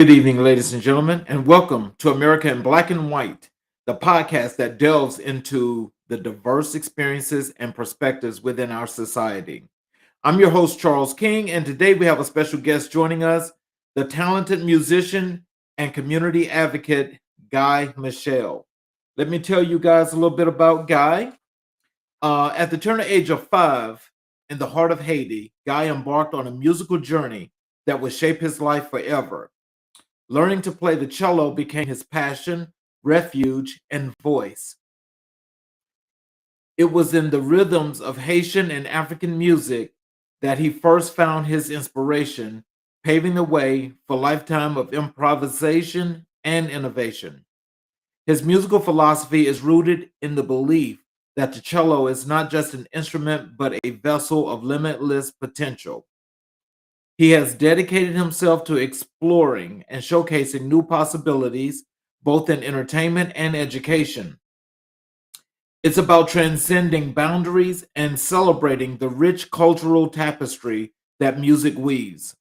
Good evening, ladies and gentlemen, and welcome to America in Black and White, the podcast that delves into the diverse experiences and perspectives within our society. I'm your host, Charles King, and today we have a special guest joining us, the talented musician and community advocate, Guy Michel. Let me tell you guys a little bit about Guy. At the tender age of 5, in the heart of Haiti, Guy embarked on a musical journey that would shape his life forever. Learning to play the cello became his passion, refuge, and voice. It was in the rhythms of Haitian and African music that he first found his inspiration, paving the way for a lifetime of improvisation and innovation. His musical philosophy is rooted in the belief that the cello is not just an instrument but a vessel of limitless potential. He has dedicated himself to exploring and showcasing new possibilities, both in entertainment and education. It's about transcending boundaries and celebrating the rich cultural tapestry that music weaves.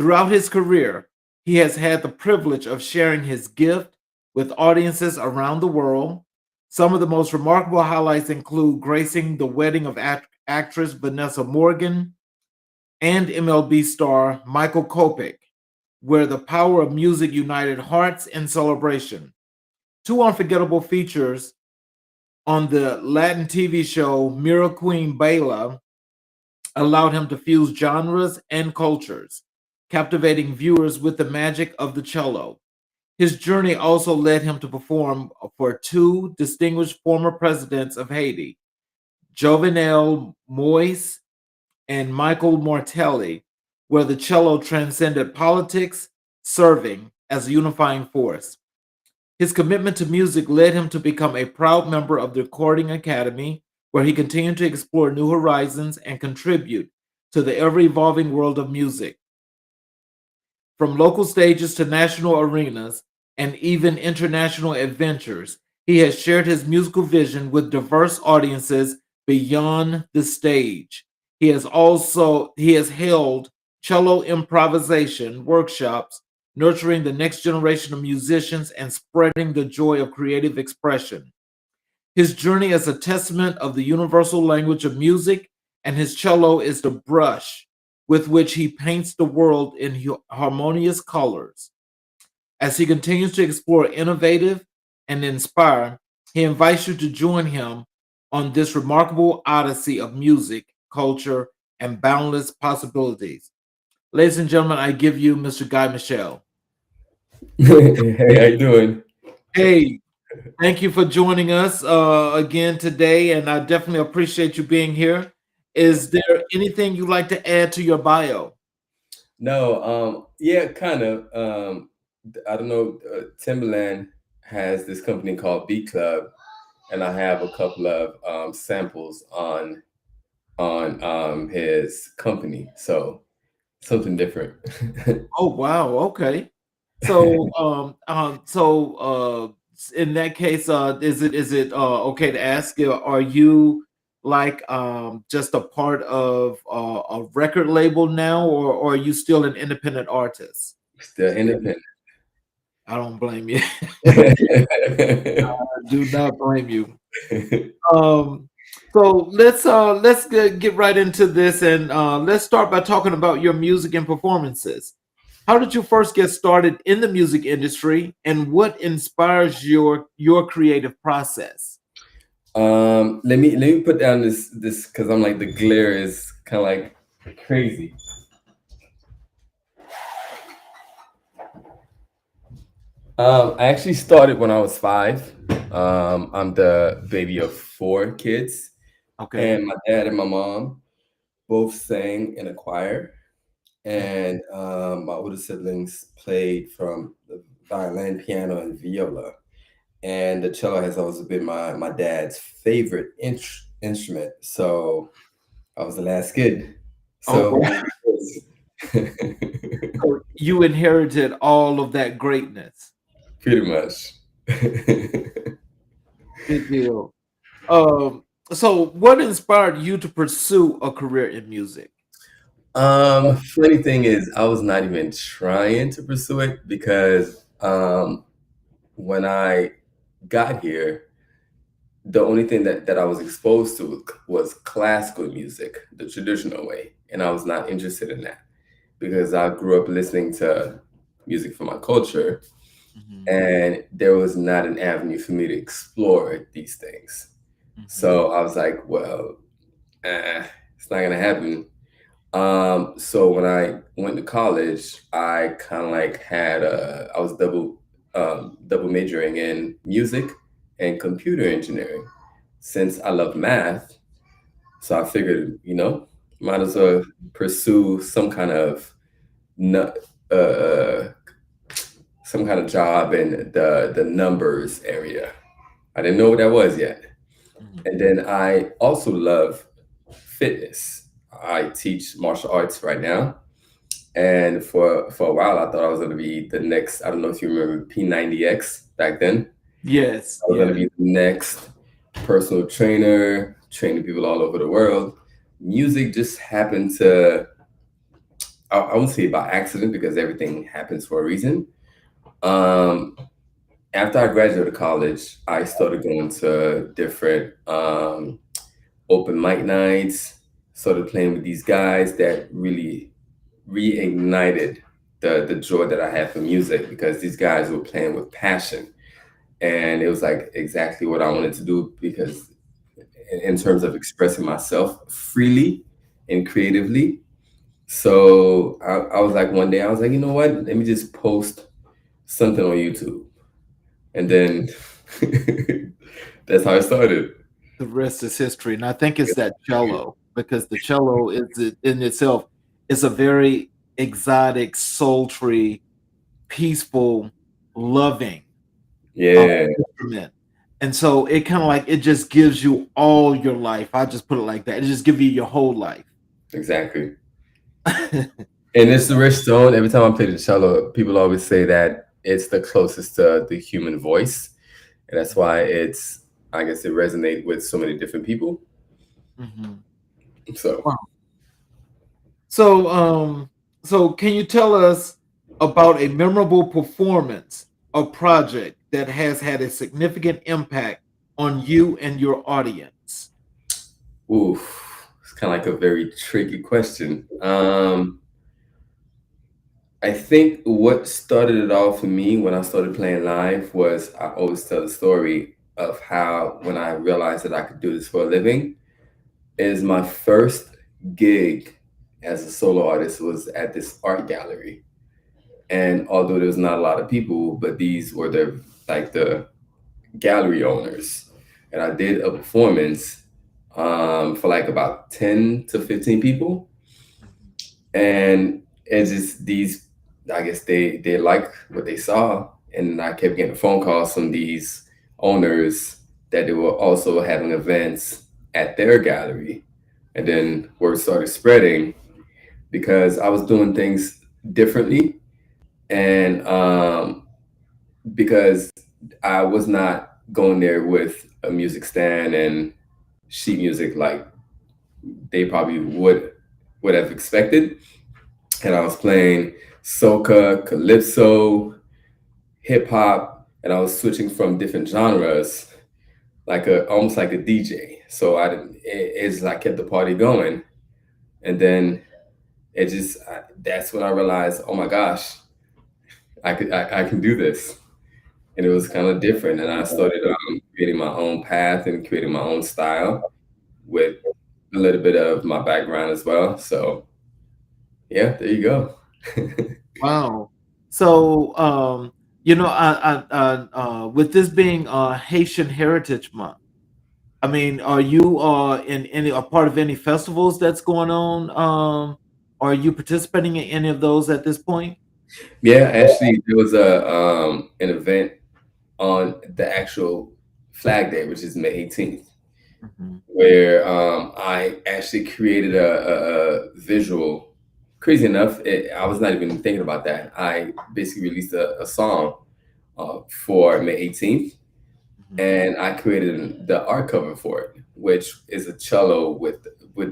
Throughout his career, he has had the privilege of sharing his gift with audiences around the world. Some of the most remarkable highlights include gracing the wedding of actress Vanessa Morgan and MLB star Michael Kopech, where the power of music united hearts in celebration. Two unforgettable features on the Latin TV show Mira Queen Bela allowed him to fuse genres and cultures, captivating viewers with the magic of the cello. His journey also led him to perform for two distinguished former presidents of Haiti, Jovenel Moise and Michael Martelli, where the cello transcended politics, serving as a unifying force. His commitment to music led him to become a proud member of the Recording Academy, where he continued to explore new horizons and contribute to the ever evolving world of music. From local stages to national arenas and even international adventures, he has shared his musical vision with diverse audiences beyond the stage. He has held cello improvisation workshops, nurturing the next generation of musicians and spreading the joy of creative expression. His journey is a testament of the universal language of music, and his cello is the brush with which he paints the world in harmonious colors. As he continues to explore innovative and inspire, he invites you to join him on this remarkable odyssey of music, culture, and boundless possibilities. Ladies and gentlemen, I give you Mr. Guy Michel. Hey, how you doing? Hey, thank you for joining us again today, and I definitely appreciate you being here. Is there anything you'd like to add to your bio? No, yeah, kind of. I don't know. Timberland has this company called Beat Club, and I have a couple of samples on his company. So something different. Oh wow, okay. In that case, is it okay to ask? Are you like just a part of a record label now, or are you still an independent artist? Still independent. I don't blame you. I do not blame you. Um, so let's get right into this, and let's start by talking about your music and performances. How did you first get started in the music industry, and what inspires your creative process? Let me put down this because I'm like the glare is kind of like crazy. I actually started when I was 5. I'm the baby of 4 kids, Okay. and my dad and my mom both sang in a choir, and my older siblings played from the violin, piano, and viola. And the cello has always been my dad's favorite instrument. So I was the last kid. Oh, So wow. So you inherited all of that greatness. pretty much. Good deal. So what inspired you to pursue a career in music? Funny thing is, I was not even trying to pursue it because when I got here, the only thing that I was exposed to was classical music, the traditional way, and I was not interested in that because I grew up listening to music from my culture, Mhm, and there was not an avenue for me to explore these things. mhm, So I was like, well, it's not gonna happen. So when I went to college, I kind of like I was double majoring in music and computer engineering since I love math. So I figured, might as well pursue nu- uh, some kind of job in the numbers area. I didn't know what that was yet. mhm. And then I also love fitness. I teach martial arts right now. And for a while, I thought I was going to be the next. I don't know if you remember P90X back then. Yes, I was going to yes. be the next personal trainer, training people all over the world. Music just happened to, I won't say by accident because everything happens for a reason. Um, After I graduated college, I started going to different open mic nights, started playing with these guys that really reignited the joy that I had for music because these guys were playing with passion. And it was like exactly what I wanted to do because in terms of expressing myself freely and creatively. So I was like, one day I was like, you know what? Let me just post something on YouTube. And then that's how it started. The rest is history, and I think it's that cello, because the cello in itself is a very exotic, sultry, peaceful, loving, Yeah, instrument, and so it kinda like it just gives you all your life. I just put it like that. It just give you your whole life. exactly. And it's the rich tone. Every time I play the cello, people always say that it's the closest to the human voice. And that's why I guess it resonates with so many different people. Mhm. So, Wow. So, so can you tell us about a memorable performance or project that has had a significant impact on you and your audience? oof, it's kind of like a very tricky question. I think what started it all for me when I started playing live was I always tell the story of how when I realized that I could do this for a living is my first gig as a solo artist was at this art gallery. And although there was not a lot of people, but these were the gallery owners. And I did a performance for like about 10 to 15 people. Mhm, And it's just these, I guess they like what they saw. And I kept getting phone calls from these owners that they were also having events at their gallery. And then word started spreading because I was doing things differently. And because I was not going there with a music stand and sheet music like they probably would have expected. And I was playing soca, calypso, hip hop, and I was switching from different genres, like a almost like a DJ. So it's like kept the party going, and then that's when I realized, oh my gosh, I can do this, and it was kind of different. And I started creating my own path and creating my own style with a little bit of my background as well. So yeah, there you go. wow. So, with this being Haitian Heritage Month, I mean, are you in any a part of any festivals that's going on? Are you participating in any of those at this point? Yeah, actually, there was a an event on the actual Flag Day, which is May 18th, Mhm, where I actually created a visual. Crazy enough, I was not even thinking about that. I basically released a song for May 18th, mhm, and I created the art cover for it, which is a cello with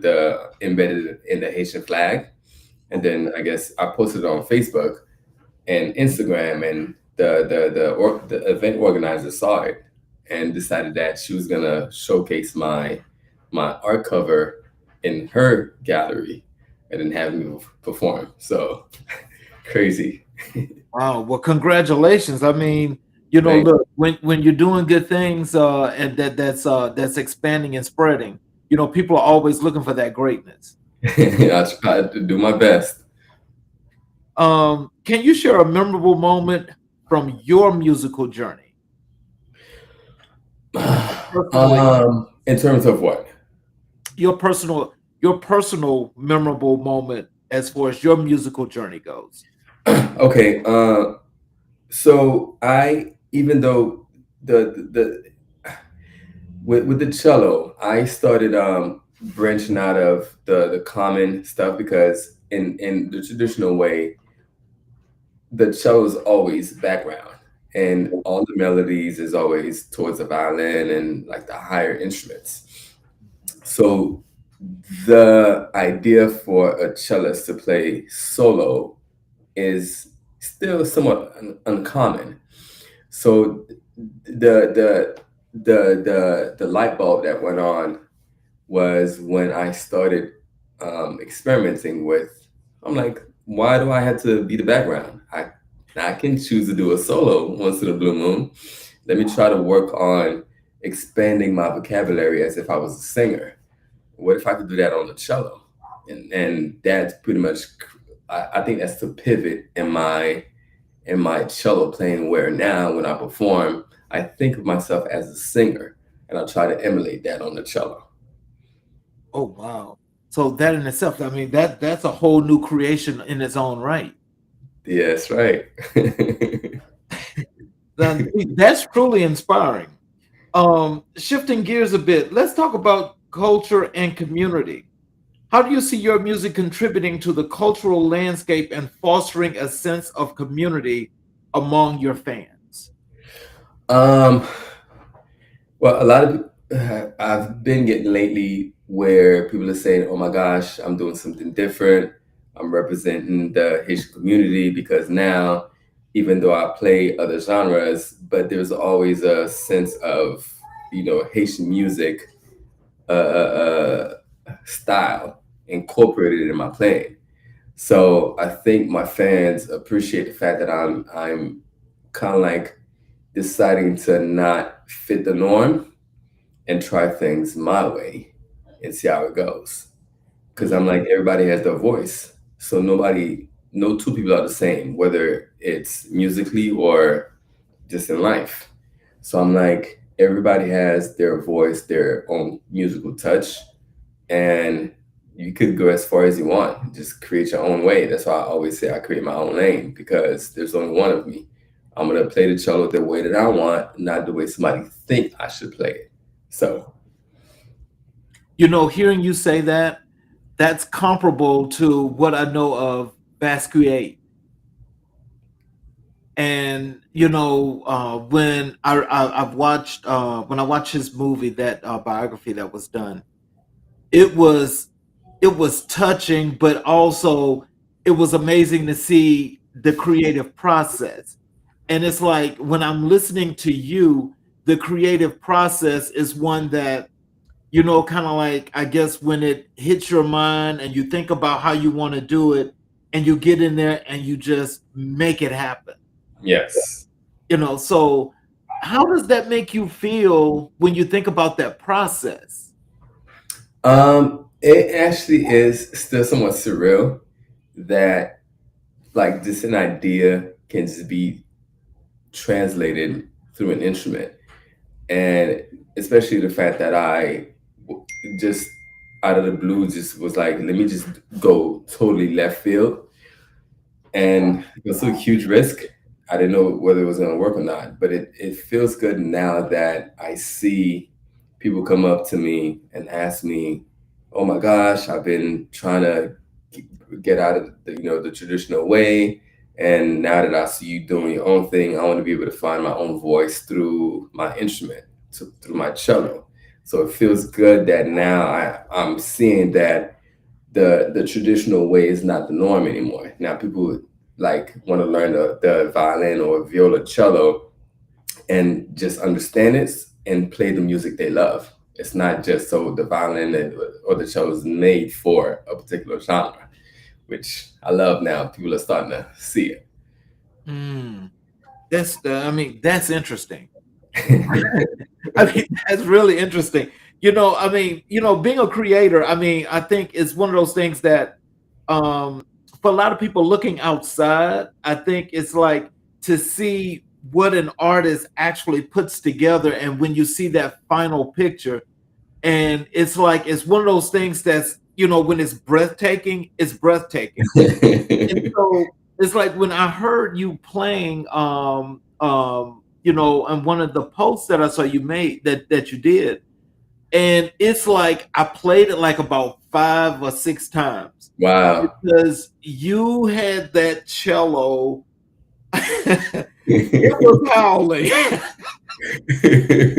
the embedded in the Haitian flag. And then I guess I posted it on Facebook and Instagram, and the event organizer saw it and decided that she was gonna showcase my art cover in her gallery, and then have me perform. So crazy. Wow. Well, congratulations. I mean, Thank look, when you're doing good things, and that's expanding and spreading, people are always looking for that greatness. you. I try to do my best. Can you share a memorable moment from your musical journey, a personal In terms of what? your personal memorable moment as far as your musical journey goes? Okay. So I, even though the with the cello, I started branching out of the common stuff, because in the traditional way, the cello is always background, and all the melodies is always towards the violin and like the higher instruments. So the idea for a cellist to play solo is still somewhat uncommon. So the light bulb that went on was when I started experimenting with. I'm like, why do I have to be the background? I can choose to do a solo once in a blue moon. Let me try to work on expanding my vocabulary as if I was a singer. What if I could do that on the cello? And that's pretty much, I think that's the pivot in my cello playing, where now when I perform, I think of myself as a singer, and I try to emulate that on the cello. Oh wow. So that in itself, I mean, that's a whole new creation in its own right. Yeah, that's right. Now, that's truly inspiring. Shifting gears a bit, let's talk about culture and community. How do you see your music contributing to the cultural landscape and fostering a sense of community among your fans? um, well, a lot of I've been getting lately where people are saying, "Oh my gosh, I'm doing something different. I'm representing the Haitian community," because now, even though I play other genres, but there's always a sense of, Haitian music style incorporated in my playing. So I think my fans appreciate the fact that I'm kind of like deciding to not fit the norm and try things my way and see how it goes. Because I'm like, everybody has their voice, so no two people are the same, whether it's musically or just in life. So I'm like, everybody has their voice, their own musical touch, and you could go as far as you want. Just create your own way. That's why I always say I create my own lane, because there's only one of me. I'm gonna play the cello the way that I want, not the way somebody think I should play it. So Hearing you say that, that's comparable to what I know of Basquiat. And I've watched when I watched his movie, that biography that was done, it was it was touching, but also it was amazing to see the creative process. And it's like when I'm listening to you, the creative process is one that, kind of like, I guess when it hits your mind and you think about how you want to do it, and you get in there and you just make it happen. yes, So how does that make you feel when you think about that process? it actually is still somewhat surreal that like just an idea can just be translated through an instrument, and especially the fact that just out of the blue just was like, let me just go totally left field, and it was a huge risk. I didn't know whether it was going to work or not, but it feels good now that I see people come up to me and ask me, "Oh my gosh, I've been trying to get out of the traditional way, and now that I see you doing your own thing, I want to be able to find my own voice through my instrument, through my cello." So it feels good that now I'm seeing that the traditional way is not the norm anymore. Now people like want to learn the violin or viola cello and just understand it and play the music they love. It's not just so the violin or the cello is made for a particular genre, which I love now. People are starting to see Mm, I mean, that's interesting. it. I mean, that's really interesting. I mean, being a creator, I mean, I think it's one of those things that, um, for a lot of people looking outside, I think it's like to see what an artist actually puts together, and when you see that final picture, and it's like it's one of those things that's when it's breathtaking. And so it's like when I heard you playing, on one of the posts that I saw you made that you did, and it's like I played it like about 5 or 6 times Wow. because you had that cello. It was howling.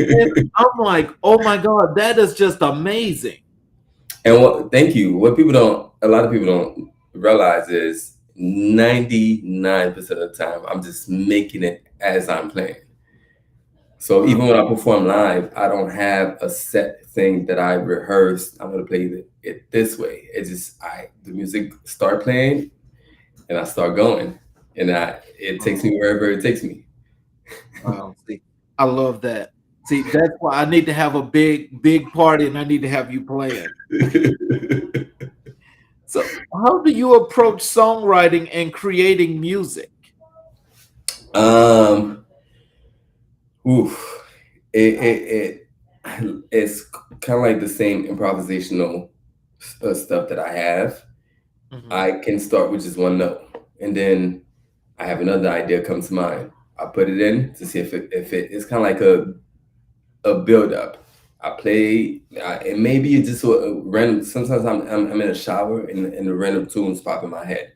And I'm like, oh my God, that is just amazing. And thank you. What a lot of people don't realize is 99% of the time, I'm just making it as I'm playing. So Wow. even when I perform live, I don't have a set thing that I rehearsed. I'm gonna play it this way. It's just the music start playing and I start going, and it takes Wow. me wherever it takes me. Wow. See, I love that. See, that's why I need to have a big party and I need to have you playing. So, how do you approach songwriting and creating music? um, oof, it's kind of like the same improvisational stuff that I have. Mhm. I can start with just one note, and then I have another idea come to mind. I put it in to see it's kind of like a build up. I play, and maybe it's just a random. Sometimes I'm in a shower and a random tunes pop in my head.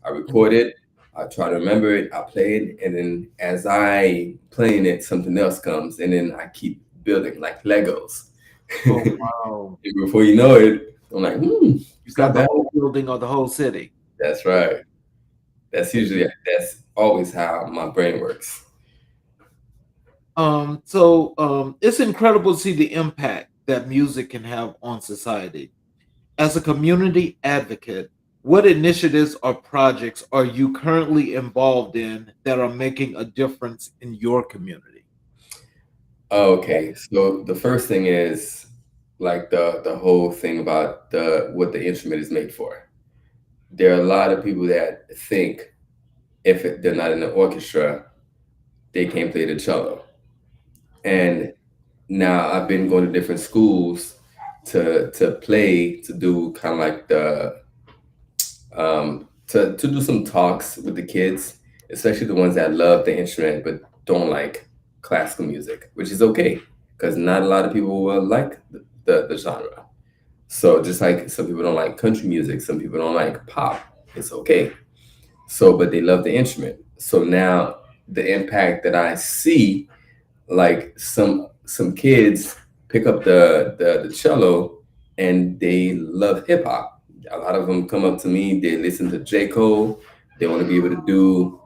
I Mhm. record it. I try to remember it. I play it, and then as I playing it, something else comes, and then I keep building like Legos. Oh, And wow. before you know it, I'm like, You it's not got the bad. whole building or the whole city. That's right. That's always how my brain works. It's incredible to see the impact that music can have on society. As a community advocate, what initiatives or projects are you currently involved in that are making a difference in your community? Okay, so the first thing is like the whole thing about the what the instrument is made for. There are a lot of people that think they're not in an orchestra, they can't play the cello. And now I've been going to different schools to play to do kind of like to do some talks with the kids, especially the ones that love the instrument but don't like classical music, which is okay because not a lot of people will like the genre. So just like some people don't like country music, some people don't like pop. It's okay. So, but they love the instrument. So now the impact that I see, like some kids pick up the cello and they love hip hop. A lot of them come up to me. They listen to J Cole. They want to be able to do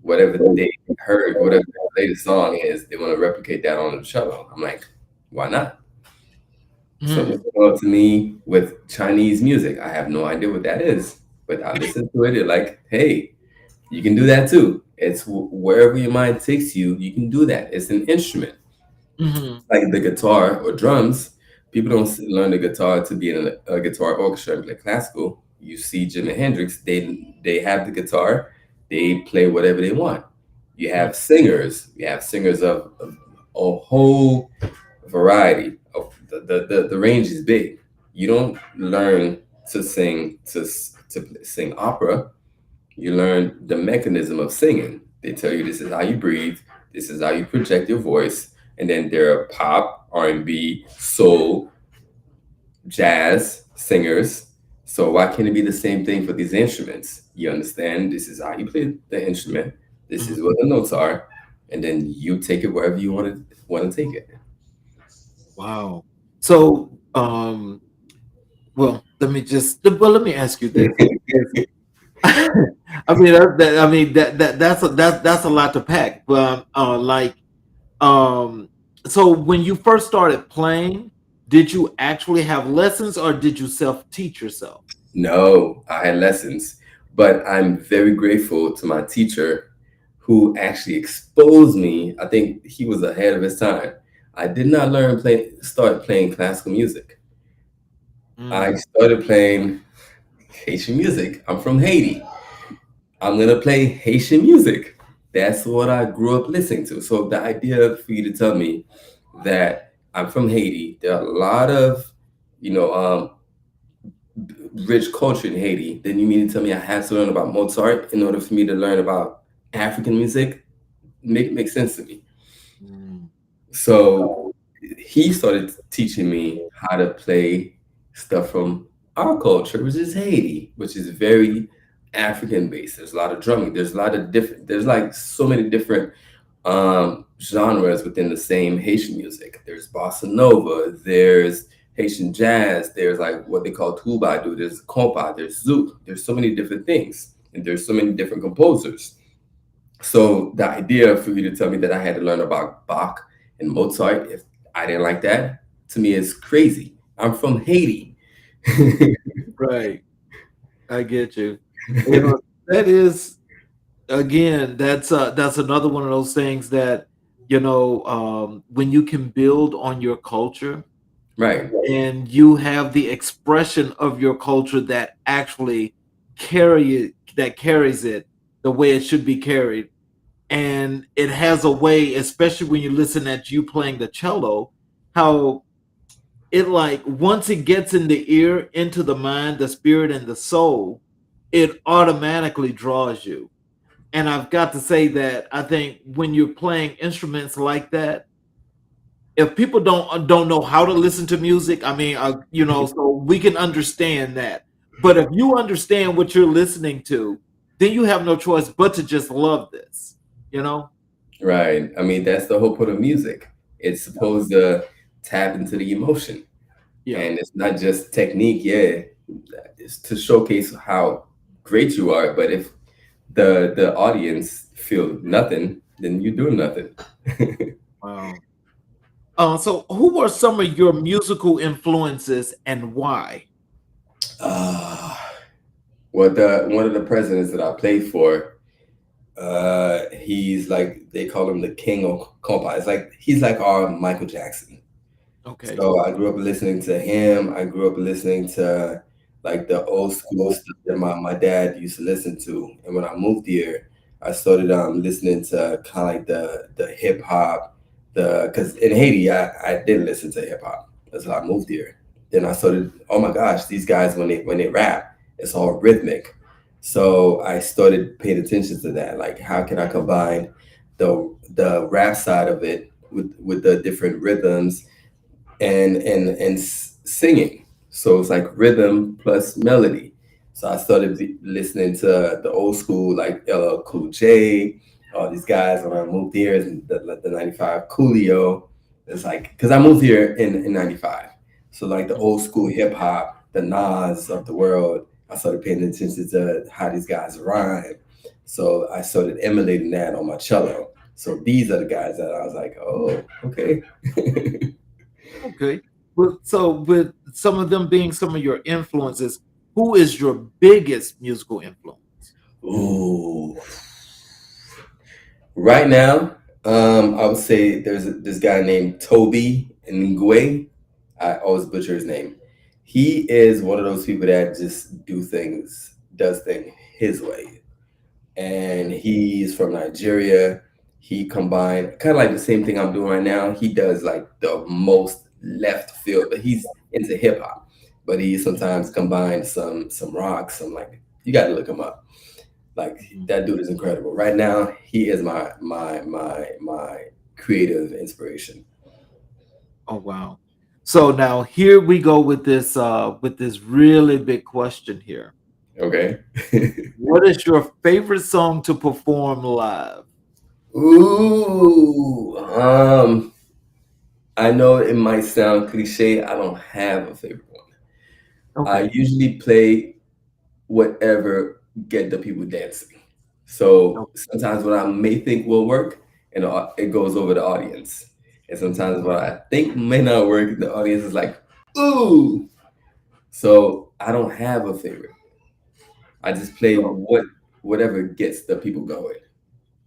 whatever they heard, whatever the latest song is. They want to replicate that on the cello. I'm like, why not? Some Mm, people come up to me with Chinese music. I have no idea what that is, but I listen to it. They're like, hey, you can do that too. It's wherever your mind takes you, you can do that. It's an instrument mhm, like the guitar or drums. People don't learn the guitar to be in a guitar orchestra and play classical. You see Jimi Hendrix, they have the guitar, they play whatever they want. You mm, have singers. You have singers of a whole variety. Of the range is big. You don't learn to sing opera. You learn the mechanism of singing. They tell you this is how you breathe, this is how you project your voice, and then there are pop, R&B, soul, jazz singers. So why can't it be the same thing for these instruments? You understand? This is how you play the instrument. This mhm. is what the notes are, and then you take it wherever you want to take it. Wow. So, well, let me ask you this. I mean, that's a lot to pack. But um, so when you first started playing, did you actually have lessons or did you self teach yourself? No, I had lessons, but I'm very grateful to my teacher who actually exposed me. I think he was ahead of his time. I did not start playing classical music. I Mm, started playing Haitian music. I'm from Haiti. I'm gonna play Haitian music. That's what I grew up listening to. So the idea for you to tell me that I'm from Haiti, there are a lot of, you know, rich culture in Haiti. Then you mean to tell me I have to learn about Mozart in order for me to learn about African music? Make sense to me. mm, So he started teaching me how to play stuff from our culture, which is Haiti, which is very African based. There's a lot of drumming. There's a lot of different. There's like so many different genres within the same Haitian music. There's bossa nova. There's Haitian jazz. There's like what they call troubadour. There's compa. There's zouk. There's so many different things, and there's so many different composers. So the idea for you to tell me that I had to learn about Bach and Mozart, if I didn't like that, to me is crazy. I'm from Haiti. right. I get you. You know, that is again, that's another one of those things that, when you can build on your culture Right, and you have the expression of your culture that actually carries it the way it should be carried, and it has a way, especially when you listen at you playing the cello, how it, like, once it gets in the ear, into the mind, the spirit, and the soul, it automatically draws you. And I've got to say that I think when you're playing instruments like that, if people don't know how to listen to music, I mean, so we can understand that. But if you understand what you're listening to, then you have no choice but to just love this. You know? right. I mean, that's the whole point of music. It's supposed to tap into the emotion. Yeah. And it's not just technique, yeah. It's to showcase how great you are. But if the audience feel nothing, then you're doing nothing. Wow. So who were some of your musical influences and why? uh, well, the one of the presidents that I played for, he's like they call him the king of compa. It's like he's like our Michael Jackson. Okay. So I grew up listening to him. I grew up listening to like the old school stuff that my dad used to listen to. And when I moved here, I started listening to kind of like the hip hop, the because in Haiti I didn't listen to hip hop until I moved here. Then I started, oh my gosh, these guys when they rap, it's all rhythmic. So I started paying attention to that. Like how can I combine the rap side of it with the different rhythms and singing. So it's like rhythm plus melody. So I started listening to the old school like LL Cool J, all these guys when I moved here, and the 95 Coolio. It's like, because I moved here in 95. So like the old school hip hop, the Nas of the world, I started paying attention to how these guys rhyme. So I started emulating that on my cello. So these are the guys that I was like, oh, okay. Okay. Well, so with some of them being some of your influences, who is your biggest musical influence? Ooh. Right now, I would say this guy named Toby Ngwe. I always butcher his name. He is one of those people that just does things his way. And he's from Nigeria. He combined kind of like the same thing I'm doing right now. He does like the most left field, but he's into hip hop. But he sometimes combines some rock, some like you got to look him up. Like Mhm. that dude is incredible. Right now, he is my creative inspiration. Oh wow. So now here we go with this really big question here. Okay. What is your favorite song to perform live? Ooh. I know it might sound cliche. I don't have a favorite one. I Okay. usually play whatever get the people dancing. So Okay. sometimes what I may think will work, and it goes over the audience. And sometimes what I think may not work, the audience is like, "Ooh!" So I don't have a favorite. I just play So, whatever gets the people going.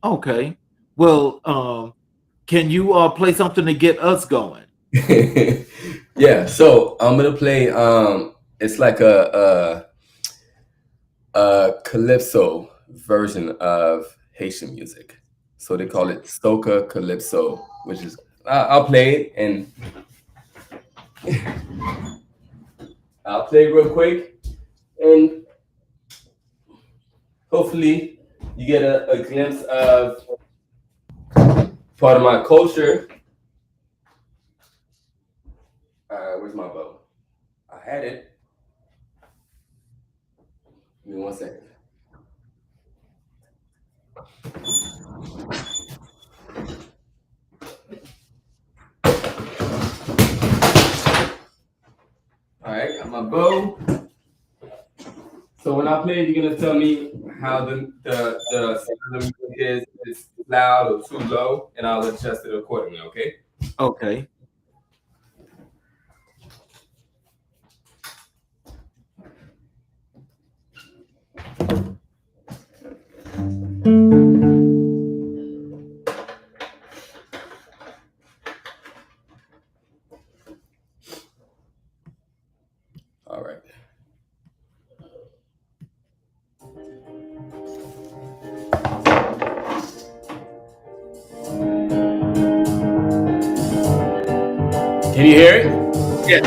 okay. Well, can you play something to get us going? Yeah. So I'm gonna play. It's like a calypso version of Haitian music. So they call it soca calypso, which is I'll play it and I'll play real quick, and hopefully you get a glimpse of part of my culture. Where's my bow? I had it. Give me 1 second. All right, got my bow. So when I play, you're gonna tell me how the sound of the music is. If it's loud or too low, and I'll adjust it accordingly. Okay. Okay. All right. Can you hear it? Yeah.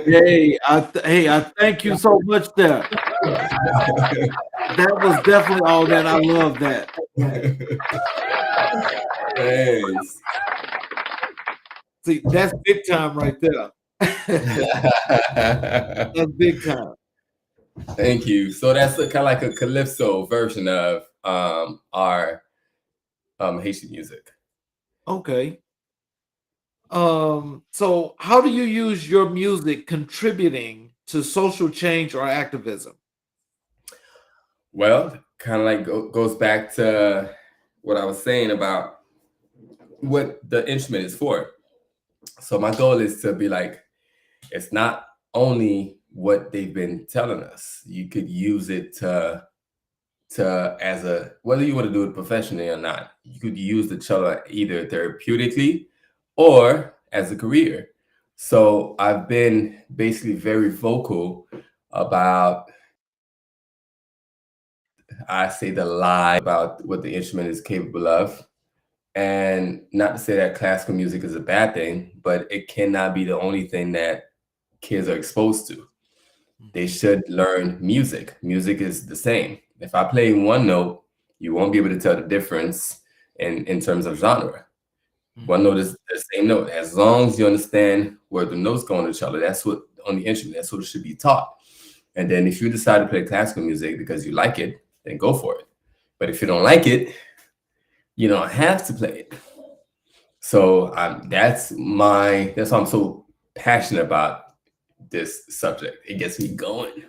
Hey, I thank you so much there. That was definitely all that. I love that. Thanks. See, that's big time right there. That's big time. Thank you. So that's kind of like a calypso version of our Haitian music. Okay. So how do you use your music contributing to social change or activism? Well, kind of like goes back to what I was saying about what the instrument is for. So my goal is to be like, it's not only what they've been telling us. You could use it to as a whether you want to do it professionally or not. You could use the cello either therapeutically or as a career. So I've been basically very vocal about I say the lie about what the instrument is capable of. And not to say that classical music is a bad thing, but it cannot be the only thing that kids are exposed to. They Mhm, should learn music. Music is the same. If I play one note, you won't be able to tell the difference in terms of genre. One mhm, note is the same note. As long as you understand where the notes go on the cello, that's what on the instrument, that's what it should be taught. And then if you decide to play classical music because you like it, then go for it. But if you don't like it, you don't have to play it. So that's why I'm so passionate about this subject. It gets me going.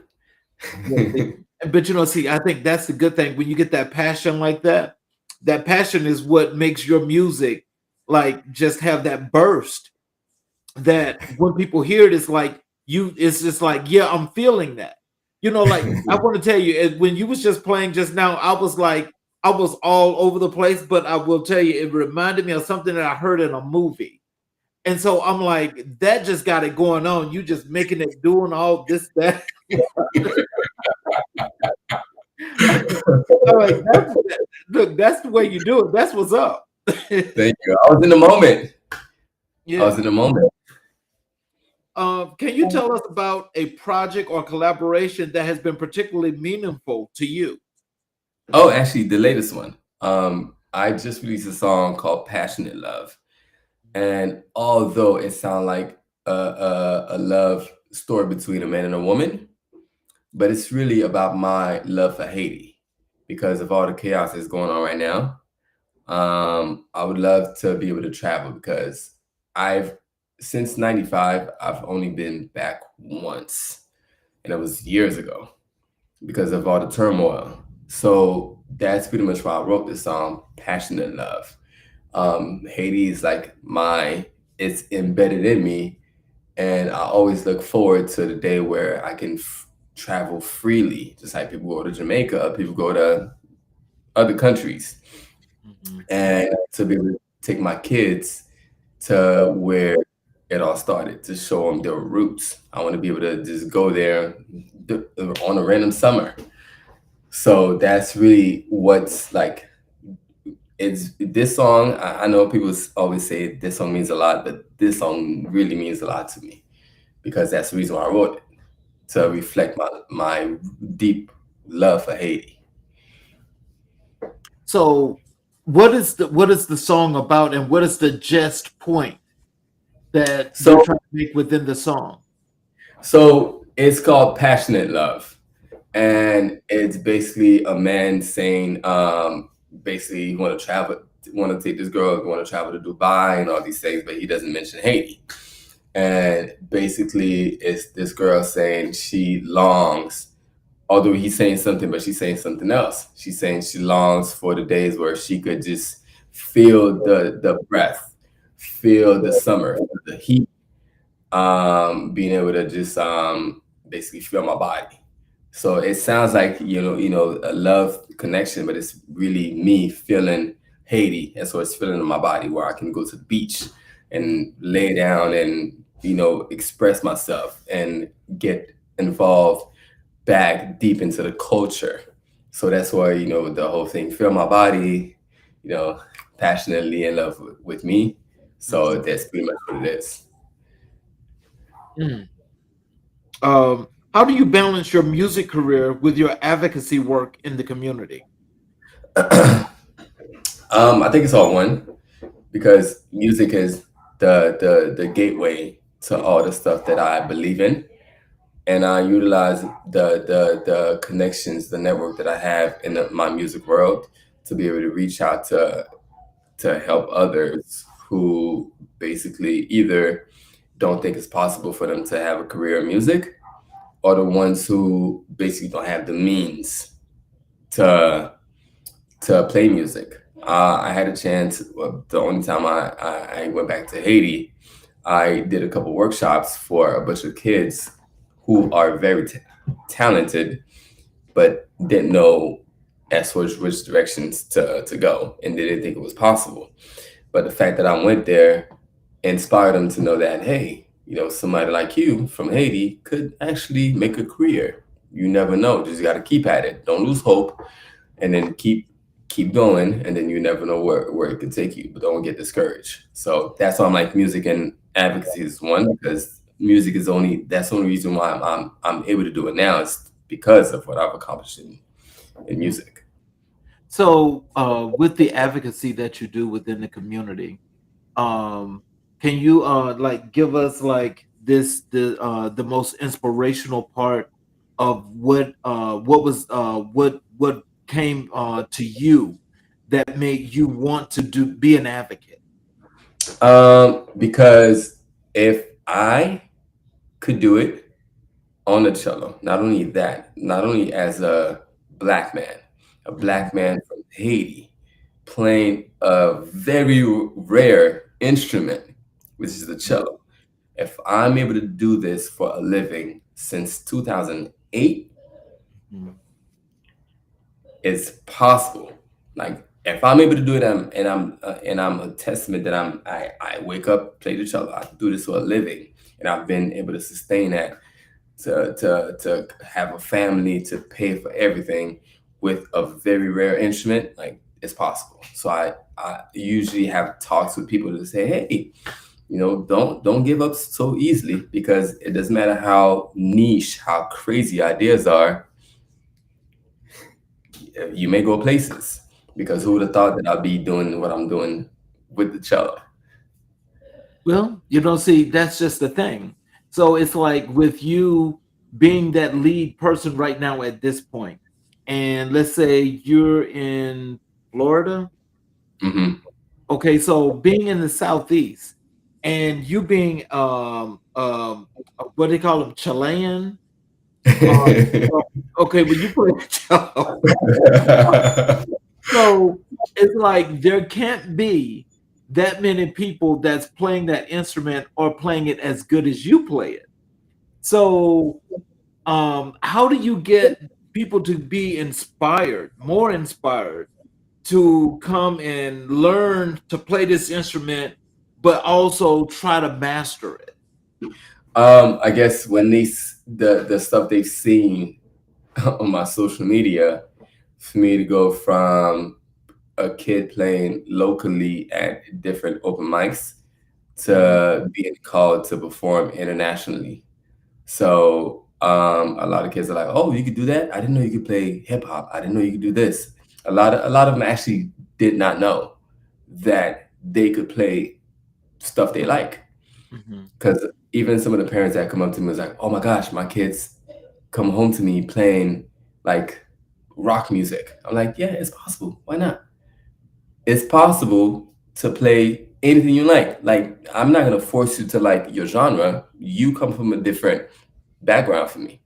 yeah, see, but see, I think that's the good thing when you get that passion like that. That passion is what makes your music like just have that burst that when people hear it, it's like it's just like, yeah, I'm feeling that. Like I want to tell you, when you was just playing just now, I was like, I was all over the place, but I will tell you, it reminded me of something that I heard in a movie. And so I'm like, that just got it going on. You just making it doing all this, that. I'm like, look, that's the way you do it. That's what's up. Thank you. I was in the moment. I was Yeah. in the moment. Can you tell us about a project or collaboration that has been particularly meaningful to you? Oh, actually, the latest one. I just released a song called "Passionate Love," and although it sounds like a love story between a man and a woman, but it's really about my love for Haiti because of all the chaos that's going on right now. I would love to be able to travel because I've since '95 I've only been back once, and it was years ago because of all the turmoil. So that's pretty much why I wrote this song, "Passionate Love." Haiti is like it's embedded in me, and I always look forward to the day where I can travel freely, just like people go to Jamaica, people go to other countries, Mhm. and to be able to take my kids to where it all started to show them their roots. I want to be able to just go there on a random summer. So that's really what's like. It's this song. I know people always say this song means a lot, but this song really means a lot to me because that's the reason why I wrote it to Mhm. reflect my deep love for Haiti. So, what is the song about, and what is the gist point that you're So trying to make within the song? so it's called Passionate Love, and it's basically a man saying, basically, he want to take this girl, want to travel to Dubai and all these things, but he doesn't mention Haiti. And basically, it's this girl saying she longs, although he's saying something, but she's saying something else. She's saying she longs for the days where she could just feel the breath, feel the summer, feel the heat, being able to just basically feel my body. So it sounds like a love connection, but it's really me feeling Haiti, and so it's feeling in my body where I can go to the beach and lay down and express myself and get involved back deep into the culture. So that's why the whole thing, feel my body, you know, passionately in love with me. So Mhm. that's pretty much what it is. Mm. How do you balance your music career with your advocacy work in the community? I think it's all one because music is the gateway to all the stuff that I believe in, and I utilize the connections, the network that I have in my music world to be able to reach out to help others who basically either don't think it's possible for them to have a career in music, or the ones who basically don't have the means to play music. I had a chance. Well, the only time I went back to Haiti, I did a couple workshops for a bunch of kids who are very talented, but didn't know as which directions to go, and they didn't think it was possible. But the fact that I went there inspired them to know that, hey, somebody like you from Haiti could actually make a career. You never know. Just got to keep at it. Don't lose hope, and then keep going, and then you never know where it could take you. But don't get discouraged. So that's why I'm like, music and advocacy is one, because music is only that's the only reason why I'm able to do it now, is because of what I've accomplished in Mhm. music. So, with the advocacy that you do within the community, um, can you like give us like the most inspirational part of what came to you that made you want to be an advocate? Because if I could do it on the cello, not only that, not only as a Mhm, black man from Haiti, playing a very rare instrument, which is the cello. If I'm able to do this for a living since 2008, mhm, it's possible. Like if I'm able to do it, and I'm a testament that I wake up, play the cello, I do this for a living, and I've been able to sustain that, to have a family, to pay for everything with a very rare instrument. Like, it's possible. So I usually have talks with people to say, hey, don't give up so easily, because it doesn't matter how niche, how crazy ideas are, you may go places. Because who would have thought that I'd be doing what I'm doing with the cello? Well, see, that's just the thing. So it's like with you being that lead person right now at this point, and let's say you're in Florida. Hmm. Okay, so being in the Southeast and you being what do they call them, Chilean? Uh, uh, okay, but you play the cello. So it's like there can't be that many people that's playing that instrument or playing it as good as you play it. So how do you get people to be inspired, more inspired, to come and learn to play this instrument, but also try to master it? I guess when the stuff they've seen on my social media, for me to go from a kid playing locally at different open mics Mhm, to being called to perform internationally. So a lot of kids are like, "Oh, you could do that? I didn't know you could play hip hop. I didn't know you could do this." A lot of them actually did not know that they could play stuff they like. mhm, Because even some of the parents that come up to me was like, "Oh my gosh, my kids come home to me playing like rock music." I'm like, "Yeah, it's possible. Why not? It's possible to play anything you like. Like, I'm not gonna force you to like your genre. You come from a different background from me.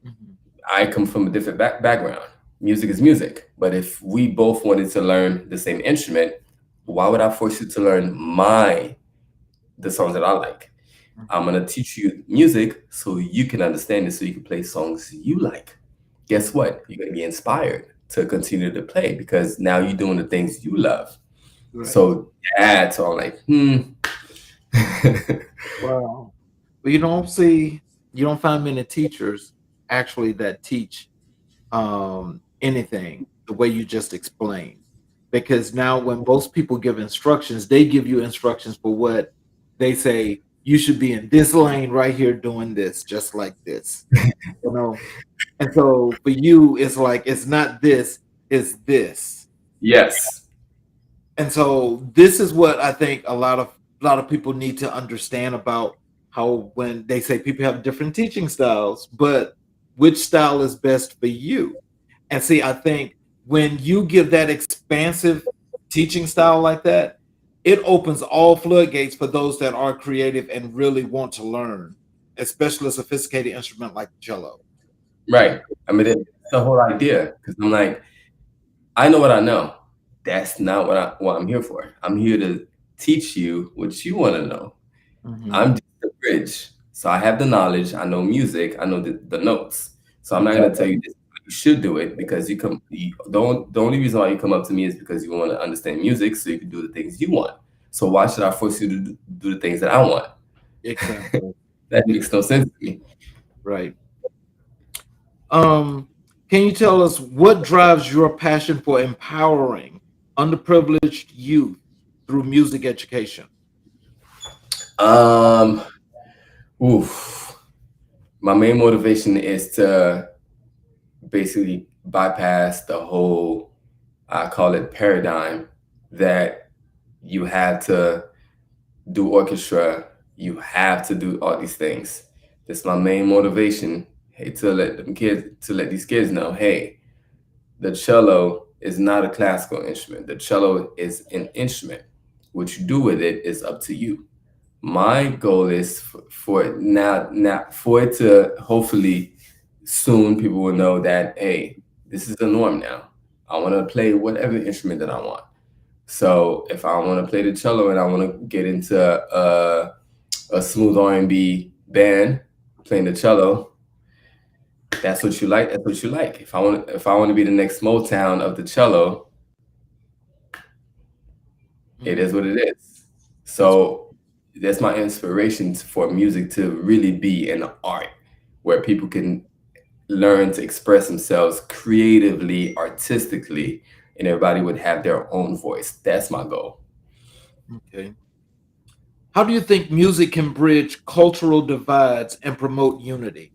mhm, I come from a different background. Music is music. But if we both wanted to learn the same instrument, why would I force you to learn the songs that I like? I'm mhm, gonna teach you music so you can understand it, so you can play songs you like. Guess mhm, what? You're gonna be inspired. to continue to play because now you're doing the things you love. Right. So that's all I'm like, Wow. But you don't find many teachers actually that teach anything the way you just explained. Because now when most people give instructions, they give you instructions for what they say you should be in this lane right here doing this, just like this. You know? And so for you, it's like it's not this, it's this. yes, And so this is what I think a lot of people need to understand about how when they say people have different teaching styles, but which style is best for you. And see, I think when you give that expansive teaching style like that, it opens all floodgates for those that are creative and really want to learn, especially a sophisticated instrument like cello. right. I mean, that's the whole idea because I'm like, I know what I know. That's not what I'm here for. I'm here to teach you what you want to know. Mhm. I'm just the bridge. So I have the knowledge. I know music. I know the notes. So I'm not Okay. gonna tell you this. You should do it because you come. The only reason why you come up to me is because you want to understand music, so you can do the things you want. So why should I force you to do the things that I want? Exactly. That makes no Exactly. sense to me. Right. Um, can you tell us what drives your passion for empowering underprivileged youth through music education? Um, oof. My main motivation is to basically bypass the whole, I call it paradigm, that you have to do orchestra, you have to do all these things. That's my main motivation. Hey, to let these kids know, hey, the cello is not a classical instrument. The cello is an instrument. What you do with it is up to you. My goal is for it now for it to hopefully soon people will know that hey, this is the norm now. I want to play whatever instrument that I want. So if I want to play the cello and I want to get into a smooth R&B band playing the cello, that's what you like. That's what you like. If I want to be the next Motown of the cello, it Mm, is what it is. that's So that's my inspiration for music to really be an art where people can learn to express themselves creatively, artistically, and everybody would have their own voice. That's my goal. okay. How do you think music can bridge cultural divides and promote unity?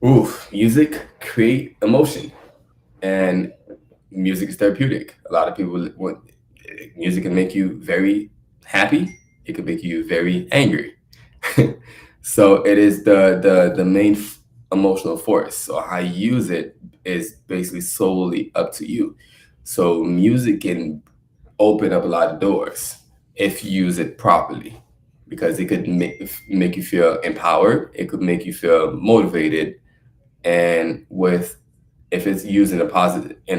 Oof, music create emotion, Right. and music is therapeutic. A lot of people want music can make you very happy. It can make you very angry. So it is the main emotional force. So how you use it is basically solely up to you. So music can open up a lot of doors if you use it properly because it could make you feel empowered. It could make you feel motivated, and with if it's used in a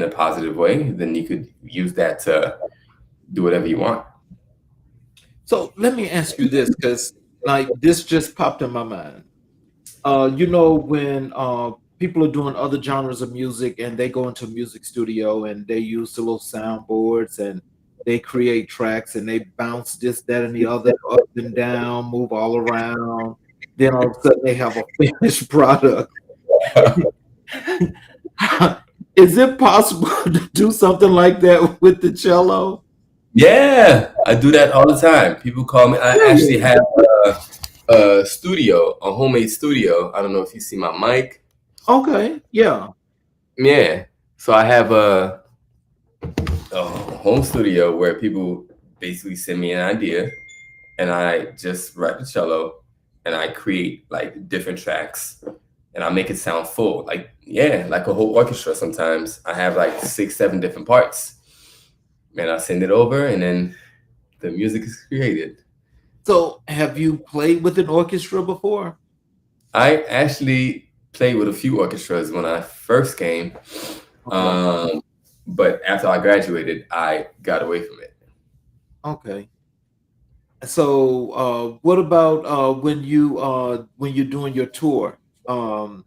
positive way, then you could use that to do whatever you want. So let me ask you this, because like this just popped in my mind. When people are doing other genres of music and they go into a music studio and they use the little soundboards and they create tracks and they bounce this, that, and the other up and down, move all around. Then all of a sudden they have a finished product. Is it possible to do something like that with the cello? Yeah, I do that all the time. People call me. I actually Really? have a studio, a homemade studio. I don't know if you see my mic. Okay, yeah. Yeah, so I have a home studio where people basically send me an idea, and I just write the cello, and I create like different tracks, and I make it sound full, like yeah, like a whole orchestra. Sometimes I have like six, seven different parts, and I send it over, and then the music is created. So have you played with an orchestra before? I actually played with a few orchestras when I first came, Okay. um, but after I graduated, I got away from it. Okay. So, what about when you're doing your tour? Um,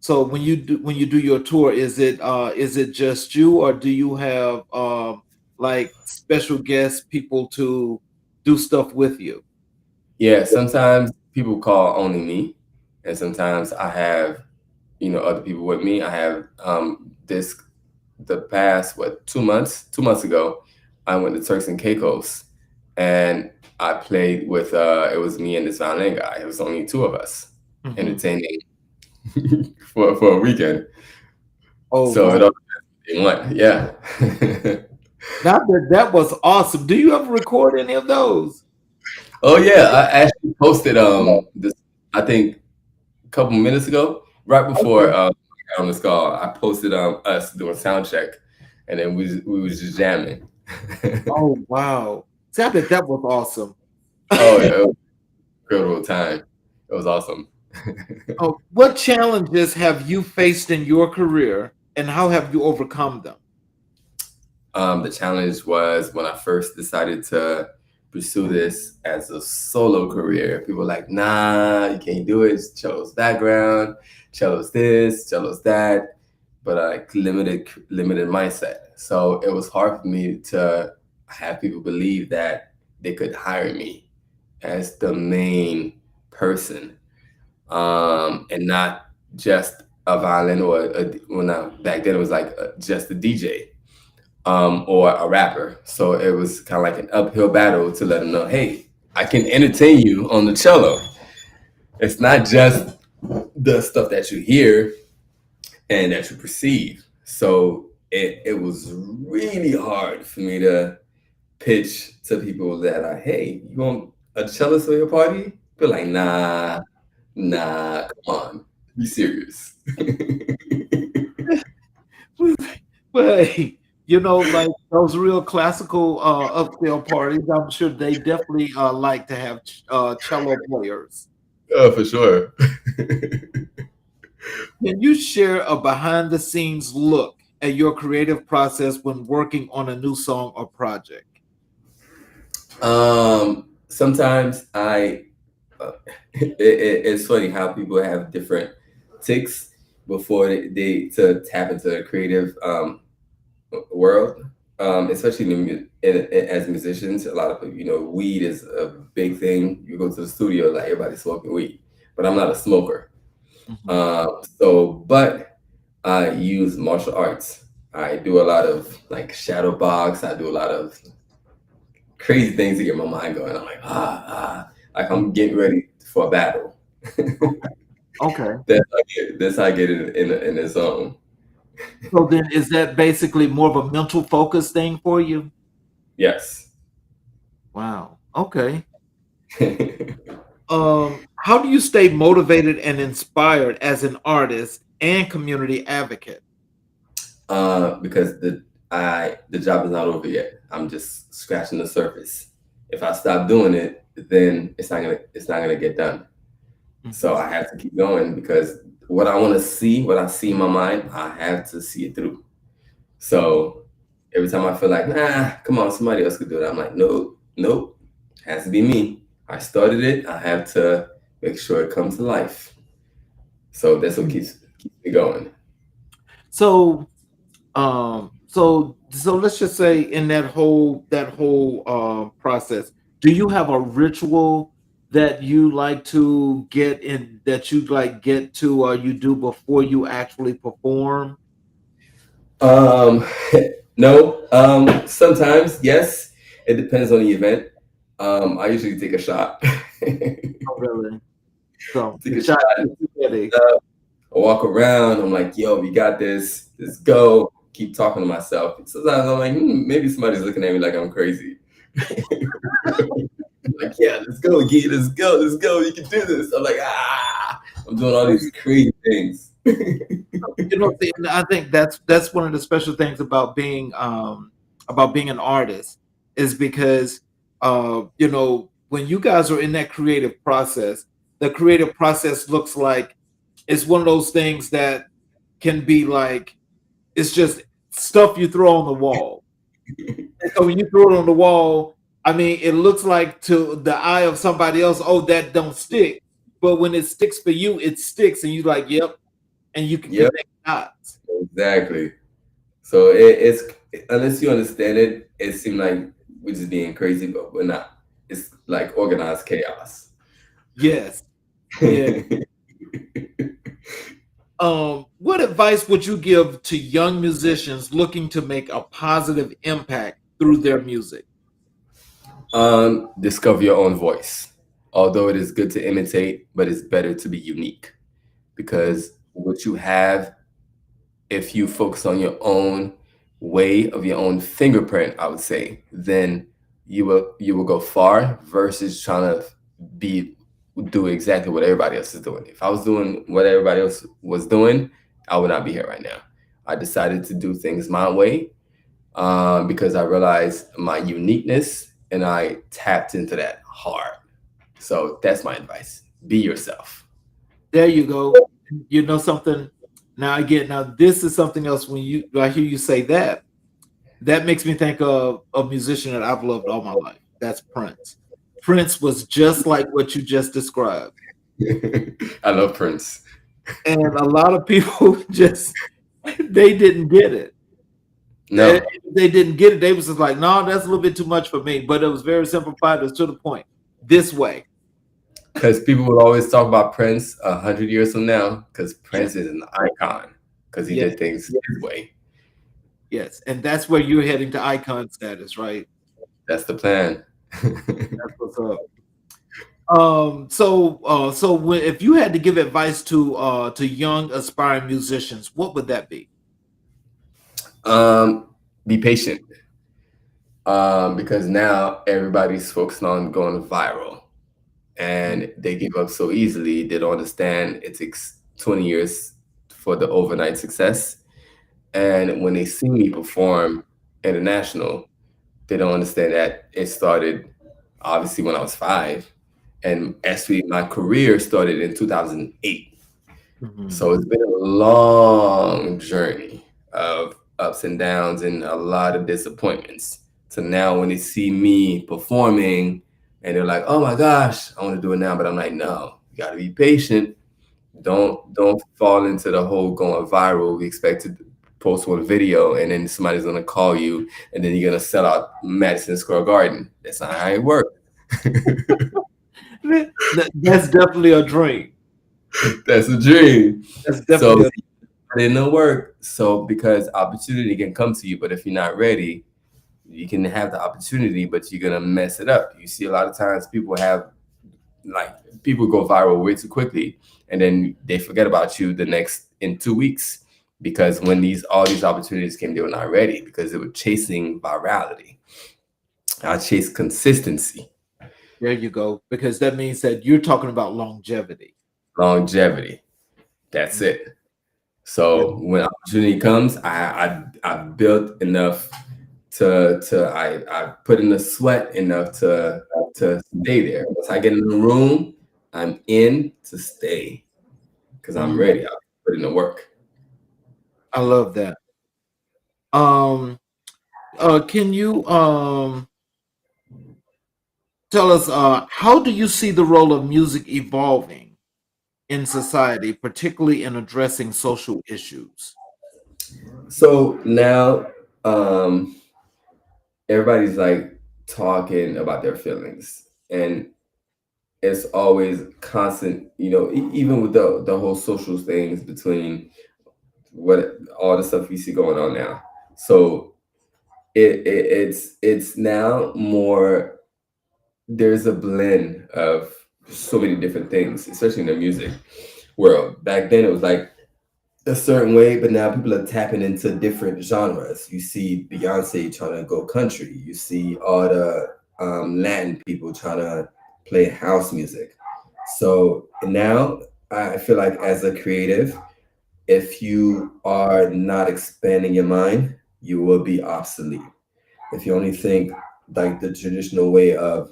So when you do your tour, is it just you, or do you have like special guest people to do stuff with you? Yeah, sometimes people call only me, and sometimes I have, other people with me. I have this the past what 2 months, 2 months ago, I went to Turks and Caicos, and I played with it was me and this violin guy. It was only two of us Hmm. entertaining for a weekend. Oh So wow, it all in one, yeah. that was awesome. Do you ever record any of those? Oh yeah, I actually posted this, I think, a couple minutes ago, right before Okay. I got on this call. I posted us doing sound check, and then we was just jamming. Oh wow, see, I bet that was awesome. Oh yeah, it was an incredible time. It was awesome. Oh, what challenges have you faced in your career, and how have you overcome them? The challenge was when I first decided to pursue this as a solo career. People were like, nah, you can't do it. It's cello's background, cello's this, cello's that, but limited mindset. So it was hard for me to have people believe that they could hire me as the main person, and not just a violin well, now back then it was like just a DJ, or a rapper. So it was kind of like an uphill battle to let them know, hey, I can entertain you on the cello. It's not just the stuff that you hear and that you perceive. So it was really hard for me to pitch to people that hey, you want a cellist for your party? Be like, nah, come on, be serious. Well, hey, like those real classical upscale parties, I'm sure they definitely like to have cello players. Oh, for sure. Can you share a behind the scenes look at your creative process when working on a new song or project? Sometimes it's funny how people have different ticks before they to tap into the creative world. Especially as musicians, a lot of people, weed is a big thing. You go to the studio, like everybody's smoking weed, but I'm not a smoker. Mhm. But I use martial arts. I do a lot of like shadow box. I do a lot of crazy things to get my mind going. I'm like, like I'm getting ready for a battle. Okay. That's how I get in the zone. So then is that basically more of a mental focus thing for you? Yes. Wow. Okay. How do you stay motivated and inspired as an artist and community advocate? Because the job is not over yet. I'm just scratching the surface. If I stop doing it, then it's not gonna get done. So Mhm. I have to keep going because what I want to see, what I see in my mind, I have to see it through. So every time I feel like, come on, somebody else could do it, I'm like, nope, nope, has to be me. I started it. I have to make sure it comes to life. So that's what keeps me going. So so let's just say in that whole process, do you have a ritual that you like to get in that you like get to you do before you actually perform? Um, no. Sometimes yes. It depends on the event. I usually take a shot. Oh, really? So Take the a shot shot. gets you ready. I walk around. I'm like, yo, we got this. Let's go. Keep talking to myself. Sometimes I'm like, maybe somebody's looking at me like I'm crazy. Like, yeah, let's go, Gee, let's go, let's go. You can do this. I'm like, I'm doing all these crazy things. See, and I think that's one of the special things about being an artist is because when you guys are in that creative process, the creative process looks like it's one of those things that can be like it's just stuff you throw on the wall. And so when you throw it on the wall, I mean, it looks like to the eye of somebody else, oh, that don't stick. But when it sticks for you, it sticks, and you're like, yep. and you can Yep, connect dots. exactly. So it's unless you understand it, it seems like we're just being crazy, but we're not. It's like organized chaos. Yes. Yeah. What advice would you give to young musicians looking to make a positive impact through their music? Discover your own voice. Although it is good to imitate, but it's better to be unique Mhm. because what you have, if you focus on your own way of your own fingerprint, I would say, then you will go far versus trying to be do exactly what everybody else is doing. If I was doing what everybody else was doing, I would not be here right now. I decided to do things my way because I realized my uniqueness and I tapped into that hard. So that's my advice. Be yourself. There you go. You know something? Now this is something else when I hear you say that, that makes me think of a musician that I've loved all my life. That's Prince. Prince was just like what you just described. I love Prince. And a lot of people just they didn't get it. And No, they didn't get it. They was just like, no, that's a little bit too much for me. But it was very simplified. It's to the point. This way. because people will always talk about Prince 100 years from now because Yes. Prince is an icon because he Yes. did things his way. Yes. And that's where you're heading to icon status, right? That's the plan. That's what's up. So when, if you had to give advice to young aspiring musicians, what would that be? Be patient because now everybody's focusing on going viral Mm, and they give up so easily. They don't understand it takes 20 years for the overnight success. And when they see me perform international, they don't understand that it started obviously when I was 5. And actually, my career started in 2008. mhm. So it's been a long journey of ups and downs and a lot of disappointments. So now when they see me performing and they're like, oh my gosh, I want to do it now. But I'm like, no, you got to be patient. Don't fall into the whole going viral. We expect to post one video and then somebody's gonna call you and then you're gonna sell out Madison Square Garden. That's not how it works. That's definitely a dream. That's a dream. That's So definitely a it didn't work. So because opportunity can come to you, but if you're not ready, you can have the opportunity, but you're gonna mess it up. You see a lot of times people have like people go viral way too quickly and then they forget about you the next in 2 weeks because when these all these opportunities came, they were not ready because they were chasing virality. I chase consistency, there you go. Because that means that you're talking about longevity. longevity. That's Mm, it. So when opportunity comes, I built enough I put in the sweat enough to stay there. Once I get in the room, I'm in to stay because I'm mm, ready. I put in the work. I love that. Um, can you tell us how do you see the role of music evolving in society, particularly in addressing social issues? So now everybody's like talking about their feelings, and it's always constant. Even with the whole social things between what all the stuff we see going on now. So it's now more. There's a blend of so many different things, especially in the music world. Back then, it was like a certain way, but now people are tapping into different genres. You see Beyonce trying to go country. You see all the Latin people trying to play house music. So now I feel like as a creative, if you are not expanding your mind, you will be obsolete. If you only think like the traditional way of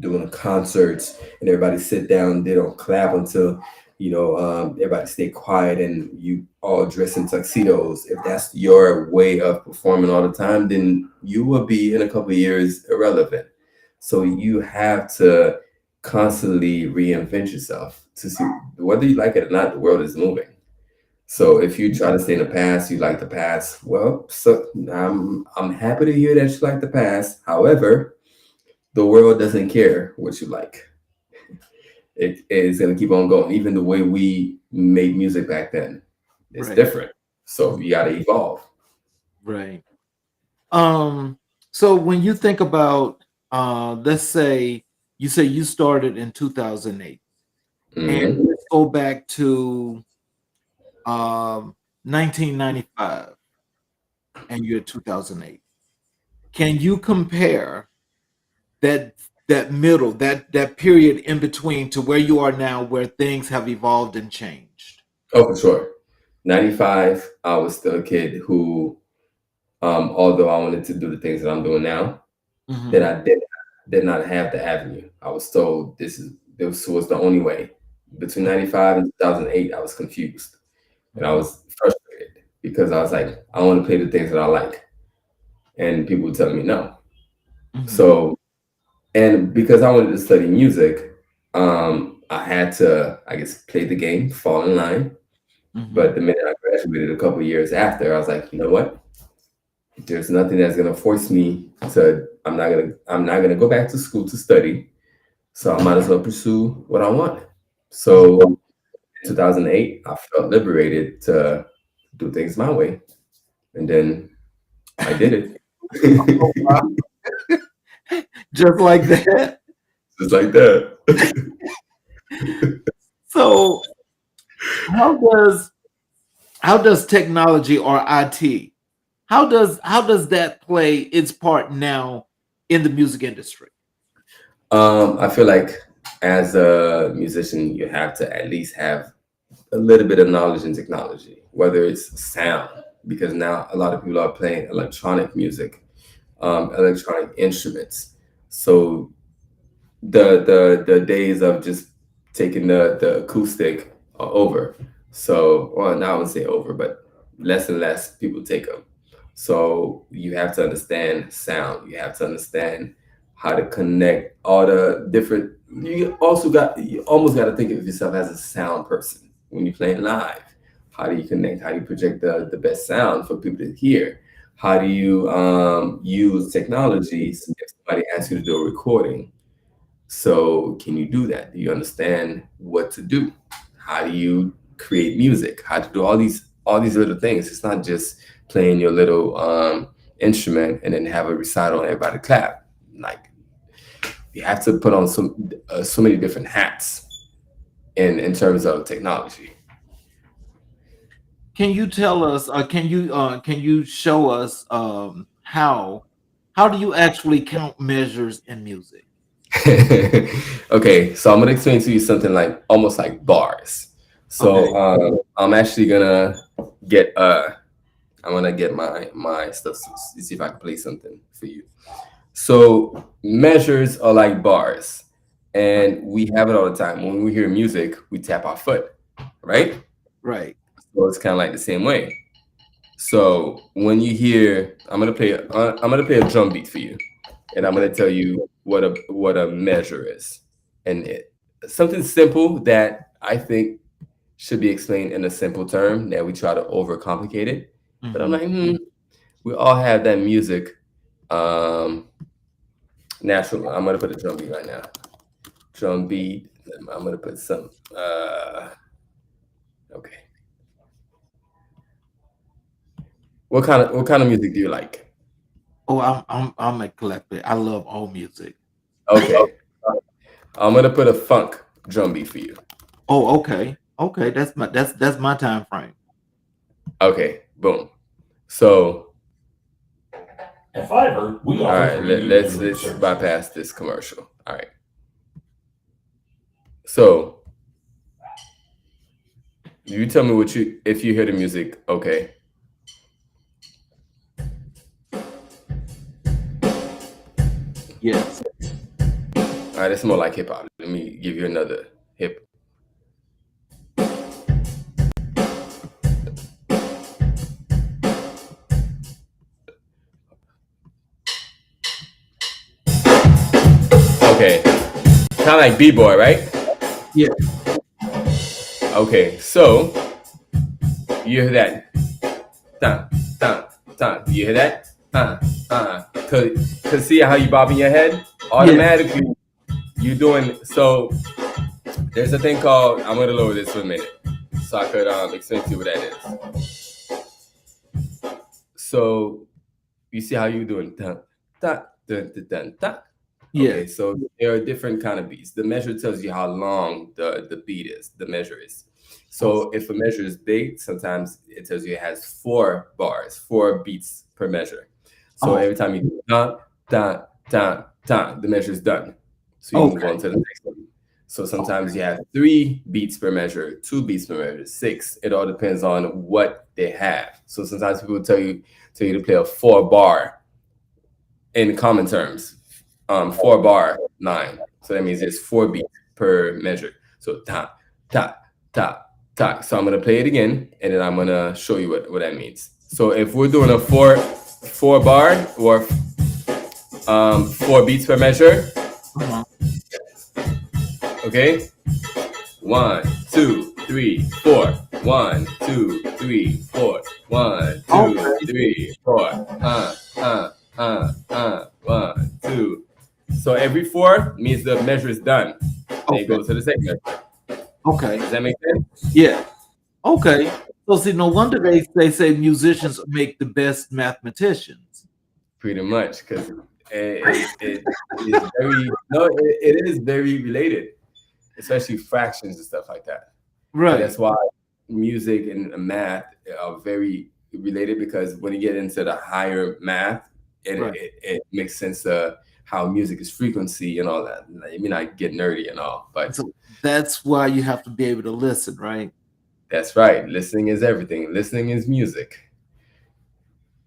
doing concerts and everybody sit down, they don't clap until everybody stay quiet and you all dress in tuxedos. If that's your way of performing all the time, then you will be in a couple of years irrelevant. So you have to constantly reinvent yourself to see whether you like it or not. The world is moving. So if you try to stay in the past, you like the past. Well, so I'm happy to hear that you like the past. However, the world doesn't care what you like. It is going to keep on going. Even the way we made music back then is Right. different. So Mhm. you got to evolve. Right. Um, so when you think about, let's say you started in 2008, and Hmm. let's go back to 1995, and you're 2008. Can you compare that that period in between to where you are now, where things have evolved and changed? Oh, for sure. 95, I was still a kid who, although I wanted to do the things that I'm doing now, that Hmm. I did not have the avenue. I was told this was the only way. Between 95 and 2008, I was confused and I Hmm. was frustrated because I was like, I want to play the things that I like, and people were telling me no. Hmm. So, and because I wanted to study music, I had to, I guess, play the game, fall in line. Hmm. But the minute I graduated a couple years after, I was like, you know what? There's nothing that's gonna force me to. I'm not gonna go back to school to study. So I might as well pursue what I want. So Hmm. in 2008, I felt liberated to do things my way, and then I did Oh, it. wow. Just like that. Just like that. So how does how does technology or IT, how does that play its part now in the music industry? I feel like as a musician, you have to at least have a little bit of knowledge in technology, whether it's sound, because now a lot of people are playing electronic music, electronic instruments. So the days of just taking the acoustic are over. So, well, now I would say over, but less and less people take them. So you have to understand sound. You have to understand how to connect all the different. You almost got to think of yourself as a sound person when you're playing live. How do you connect? How do you project the best sound for people to hear? How do you use technologies if somebody asks you to do a recording? So, can you do that? Do you understand what to do? How do you create music? How to do all these little things? It's not just playing your little instrument and then have a recital and everybody clap. Like you have to put on so many different hats in terms of technology. Can you tell us, can you show us how do you actually count measures in music? Okay, so I'm gonna explain to you something like almost like bars. So Okay. I'm actually gonna get I'm gonna get my stuff to see if I can play something for you. So measures are like bars, Right. and we have it all the time. When we hear music, we tap our foot, Right. right? Right. So it's kind of like the same way. So when you hear, I'm gonna play a drum beat for you, and I'm Okay. gonna tell you what a measure is, and something simple that I think should be explained in a simple term that we try to overcomplicate it. But I'm Hmm. like, we all have that music. Um, natural. I'm gonna put a drum beat right now. Drum beat. I'm gonna put some. Okay. What kind of music do you like? Oh, I'm eclectic. I love all music. Okay. I'm gonna put a funk drum beat for you. Oh, okay. Okay, that's my time frame. Okay. Boom. So, At Fiverr, we all offer right. free Let's tutoring services. bypass this commercial. All right. So you tell me what you if you hear the music. Okay. Yes. All right. It's more like hip hop. Let me give you another hip. Okay. Kind of like b boy, right? Yeah. Okay. So You hear that? Dun, dun, dun. Do you hear that? Cause see how you bobbing your head? Yeah. Automatically, you doing so. There's a thing called. I'm gonna lower this for a minute, so I could explain to you what that is. So you see how you doing? Dun, dun, dun, dun, dun, dun. Yeah. Okay, so there are different kind of beats. The measure tells you how long the beat is. The measure is. Okay. So if a measure is big, sometimes it tells you it has 4 bars, 4 beats per measure. So Oh, every time you do dun dun dun dun, the measure is done. So you move on okay. to the next one. So sometimes Okay. you have 3 beats per measure, 2 beats per measure, 6. It all depends on what they have. So sometimes people tell you to play a 4 bar in common terms, 4 bar 9. So that means it's 4 beats per measure. So ta ta ta ta. So I'm gonna play it again, and then I'm gonna show you what that means. So if we're doing a four bar or 4 beats per measure, Uh-huh. okay. 1, 2, 3, 4. 1, 2, 3, 4. 1, 2, 3, 4. One, two. So every 4 means the measure is done. Then you Okay. go to the second measure. Okay. Does that make sense? Yeah. Okay. So see, no wonder they say musicians make the best mathematicians. Pretty much, because it is very no, it is very related, especially fractions and stuff like that. And Right. that's why music and math are very related, because when you get into the higher math, Right. it makes sense how music is frequency and all that. Like, I mean, I get nerdy and all, but So that's why you have to be able to listen, right? that's right. Listening is everything. Listening is music.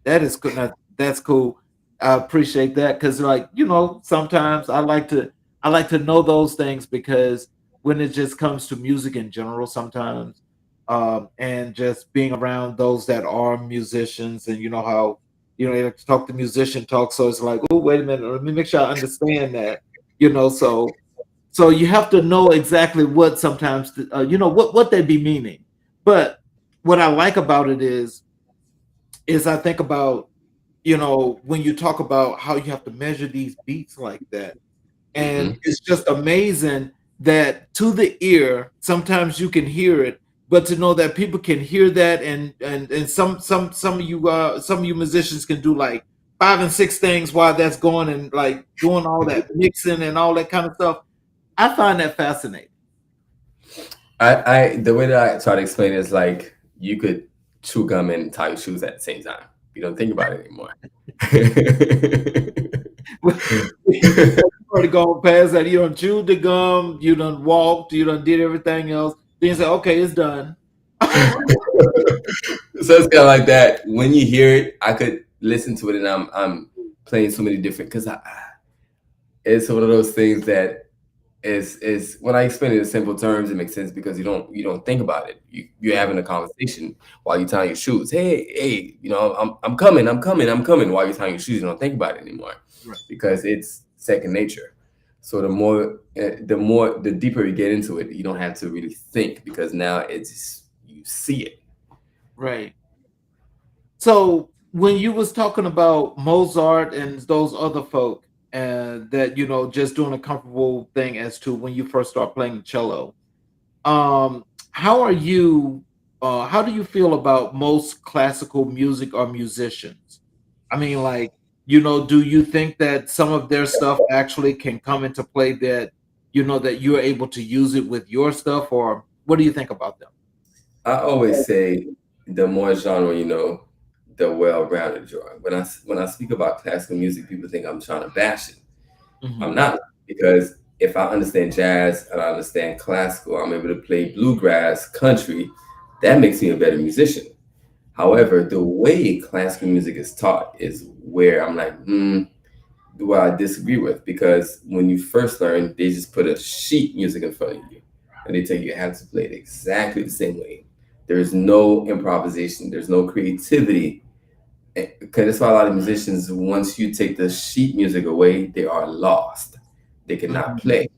That is cool. That's cool. I appreciate that because, like, sometimes I like to know those things because when it just comes to music in general, sometimes, and just being around those that are musicians, and you know how they like to talk the musician talk, so it's like, oh, wait a minute, let me make sure I understand that, so you have to know exactly what sometimes what they be meaning. But what I like about it is I think about when you talk about how you have to measure these beats like that. And Hmm. it's just amazing that to the ear, sometimes you can hear it, but to know that people can hear that, and some of you musicians can do like 5 and 6 things while that's going, and like doing all that mixing and all that kind of stuff. I find that fascinating. I the way that I try to explain it is like you could chew gum and tie your shoes at the same time. You don't think about it anymore. You already gone past that. You done chewed the gum, you done walked, you done did everything else. Then you say, okay, it's done. So it's kind of like that. When you hear it, I could listen to it, and I'm playing so many different, because it's one of those things that is when I explain it in simple terms, it makes sense because you don't think about it. You're having a conversation while you're tying your shoes. Hey, I'm coming, I'm coming. While you're tying your shoes, you don't think about it anymore Right, because it's second nature. So the deeper you get into it, you don't have to really think, because now it's you see it. right. So when you was talking about Mozart and those other folk, and that just doing a comfortable thing as to when you first start playing the cello, how are you how do you feel about most classical music or musicians? I mean, like, do you think that some of their stuff actually can come into play, that that you're able to use it with your stuff, or what do you think about them? I always say the more genre you know, the well-rounded you are. When I speak about classical music, people think I'm trying to bash it. I'm Hmm. not, because if I understand jazz and I understand classical, I'm able to play bluegrass, country. That makes me a better musician. However, the way classical music is taught is where I'm like, do I disagree with? Because when you first learn, they just put a sheet music in front of you, and they tell you have to play it exactly the same way. There's no improvisation. There's no creativity. Because that's why a lot of musicians, once you take the sheet music away, they are lost. They cannot Hmm. play.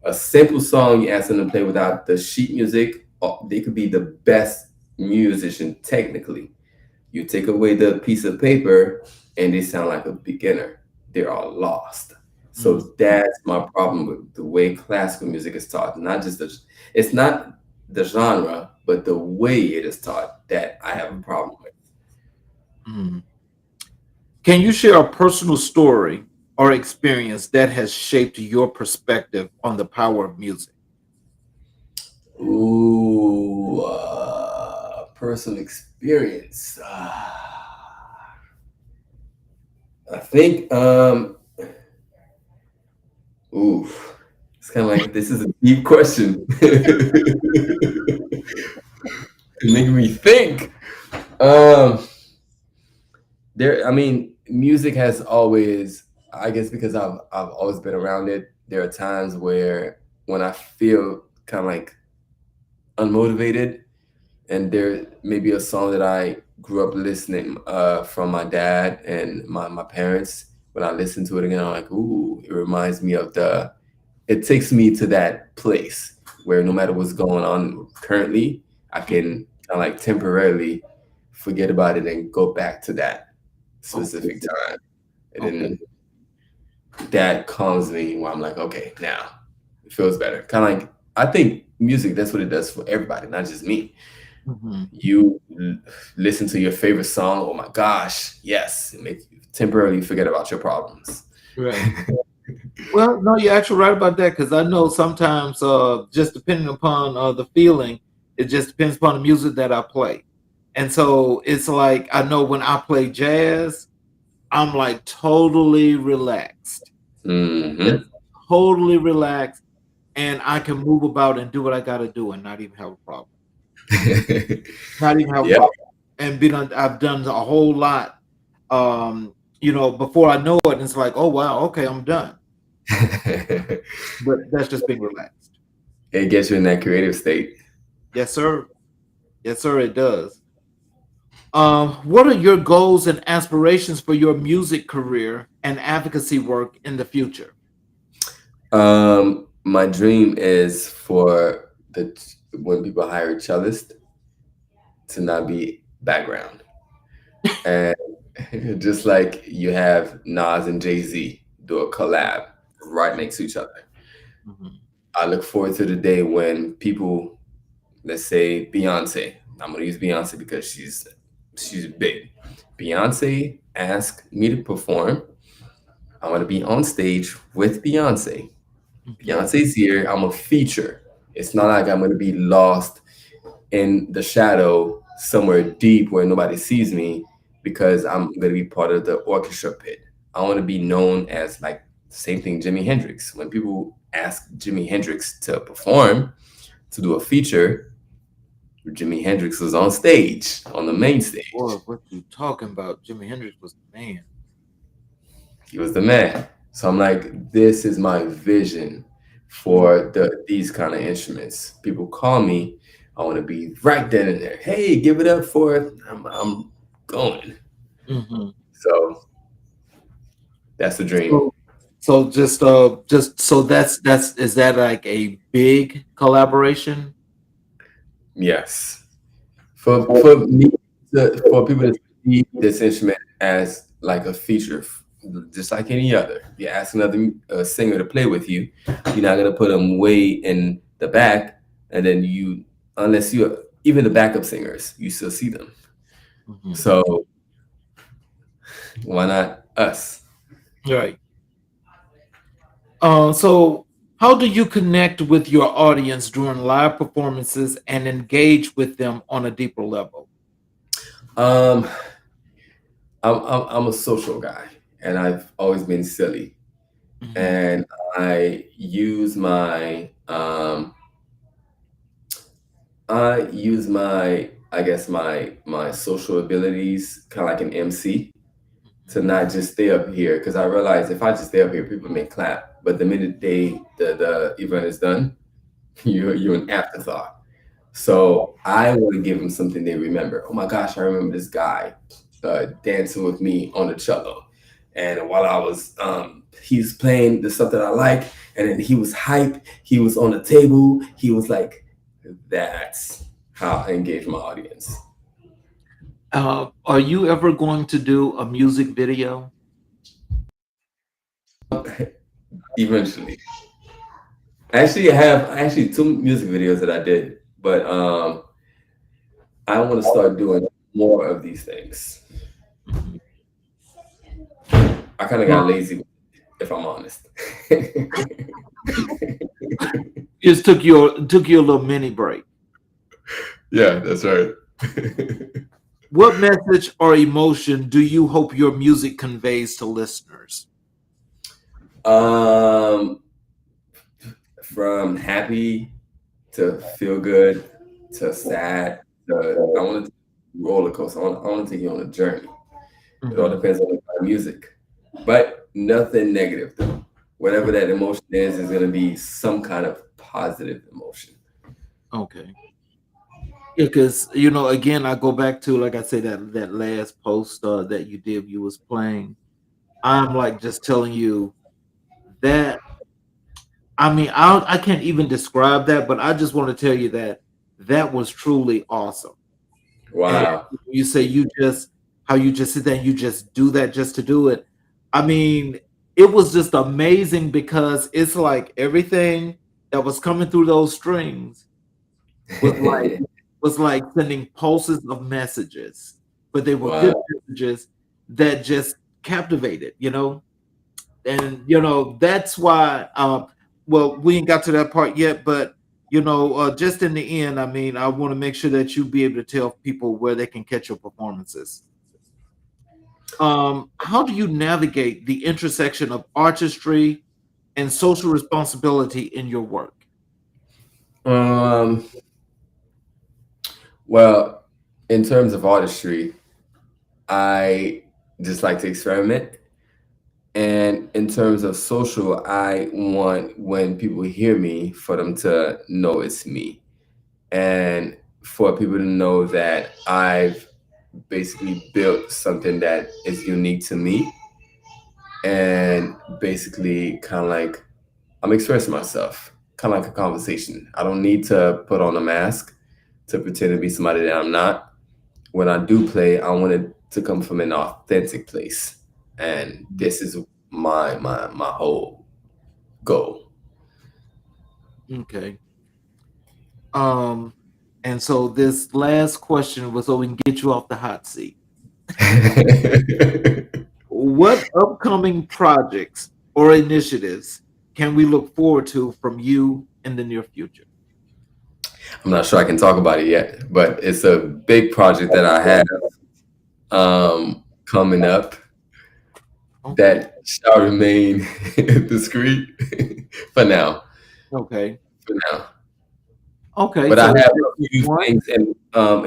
A simple song you ask them to play without the sheet music, they could be the best musician technically. You take away the piece of paper and they sound like a beginner. They're all lost. So Mm, that's my problem with the way classical music is taught. Not just it's not the genre, but the way it is taught that I have a mm, problem with. mm. Can you share a personal story or experience that has shaped your perspective on the power of music? Ooh, personal experience. I think, ooh, it's kind of like this is a deep question. It's making me think. Um, I mean, music has always, I guess, because I've always been around it. There are times where when I feel kind of like unmotivated, and there may be a song that I grew up listening from my dad and my parents. When I listen to it again, I'm like, ooh, it reminds me of it takes me to that place where no matter what's going on currently, I can kind of like temporarily forget about it and go back to that Okay, specific time. And okay. then that calms me where I'm like, okay, now it feels better. Kind of like, I think music, that's what it does for everybody, not just me. Mhm. Listen to your favorite song. Oh my gosh, yes, it makes you temporarily forget about your problems. Right. Well, no, you're actually right about that because I know sometimes, just depending upon the feeling, it just depends upon the music that I play. And so it's like I know when I play jazz, I'm like totally relaxed, just Hmm. totally relaxed, and I can move about and do what I got to do and not even have a problem. Not even have a Yeah. problem. And I've done a whole lot, before I know it, and it's like, oh wow, okay, I'm done. But that's just being relaxed. It gets you in that creative state. Yes, sir. Yes, sir, it does. What are your goals and aspirations for your music career and advocacy work in the future? My dream is for the when people hire a cellist to not be background, and just like you have Nas and Jay-Z do a collab right next to each other. Mhm, I look forward to the day when people, let's say Beyonce. I'm gonna use Beyonce because she's big. Beyonce asked me to perform. I want to be on stage with Beyonce. mhm, Beyonce's here. I'm a feature. It's not like I'm gonna be lost in the shadow somewhere deep where nobody sees me because I'm gonna be part of the orchestra pit. I want to be known as like same thing Jimi Hendrix. When people ask Jimi Hendrix to perform, to do a feature, Jimi Hendrix was on stage, on the main boy, stage. what you talking about? Jimi Hendrix was the man. He was the man. So I'm like, this is my vision Mm, for these kind of instruments. People call me, I want to be right then and there. Hey, give it up for I'm going. mhm. So that's the dream. So, just so that's is that like a big collaboration? Yes. For me for people to see this instrument as like a feature, just like any other. You ask another singer to play with you, you're not gonna put them way in the back, and then unless you even the backup singers, you still see them. Mhm. So why not us? Right. So how do you connect with your audience during live performances and engage with them on a deeper level? Um, I'm a social guy, and I've always been silly, Mhm, and I use my I guess my social abilities kind of like an MC to mhm, not just stay up here because I realize if I just stay up here, people may clap, but the minute the event is done, you're an afterthought. So I want to give them something they remember. Oh my gosh, I remember this guy dancing with me on the cello. And while I was, he's playing the stuff that I like, and then he was hype. He was on the table. He was like, that's how I engage my audience. Are you ever going to do a music video? Eventually, actually, I have actually two music videos that I did, but I want to start doing more of these things. Mhm. I kind of got Well, lazy, if I'm honest. just took you a little mini break. Yeah, that's right. What message or emotion do you hope your music conveys to listeners? um, from happy to feel good to sad to I want to roller coaster. I want to take you on a journey. It all Mhm. depends on the kind of music, but nothing negative though. Whatever that emotion is going to be some kind of positive emotion. Okay. Because you know, again, I go back to like I say that last post that you did, you was playing. I'm like just telling you that. I mean, I can't even describe that, but I just want to tell you that that was truly awesome. And Wow. you say you just how you just sit there and you just do that just to do it. I mean, it was just amazing because it's like everything that was coming through those strings was like was like sending pulses of messages, but they were good Wow. messages that just captivated, you know? And you know, that's why well, we ain't got to that part yet, but you know, just in the end, I mean, I want to make sure that you be able to tell people where they can catch your performances. How do you navigate the intersection of artistry and social responsibility in your work? Um, well, in terms of artistry, I just like to experiment. And in terms of social, I want when people hear me for them to know it's me and for people to know that I've basically built something that is unique to me and basically kind of like I'm expressing myself, kind of like a conversation. I don't need to put on a mask to pretend to be somebody that I'm not. When I do play, I want it to come from an authentic place. And this is my whole goal. Okay. Um, and so this last question was so we can get you off the hot seat. What upcoming projects or initiatives can we look forward to from you in the near future? I'm not sure I can talk about it yet, but it's a big project that I have coming up Okay. that shall remain discreet for now. Okay. For now, Okay. but I So is have it a just few one? things in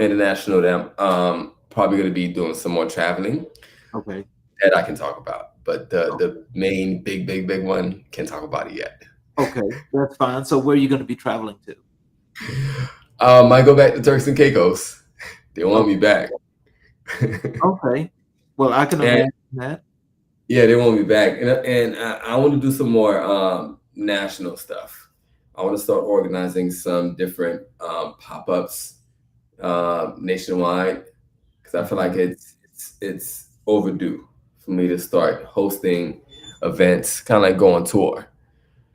international that I'm probably going to be doing some more traveling Okay. that I can talk about. But the main big one can't talk about it yet. Okay. That's fine. So where are you going to be traveling to? I go back to Turks and Caicos. They want me Okay. back. Okay. Well, I can And imagine that. yeah, they want me back, and I want to do some more national stuff. I want to start organizing some different pop-ups nationwide because I feel like Mhm. it's overdue for me to start hosting events, kind of like go on tour.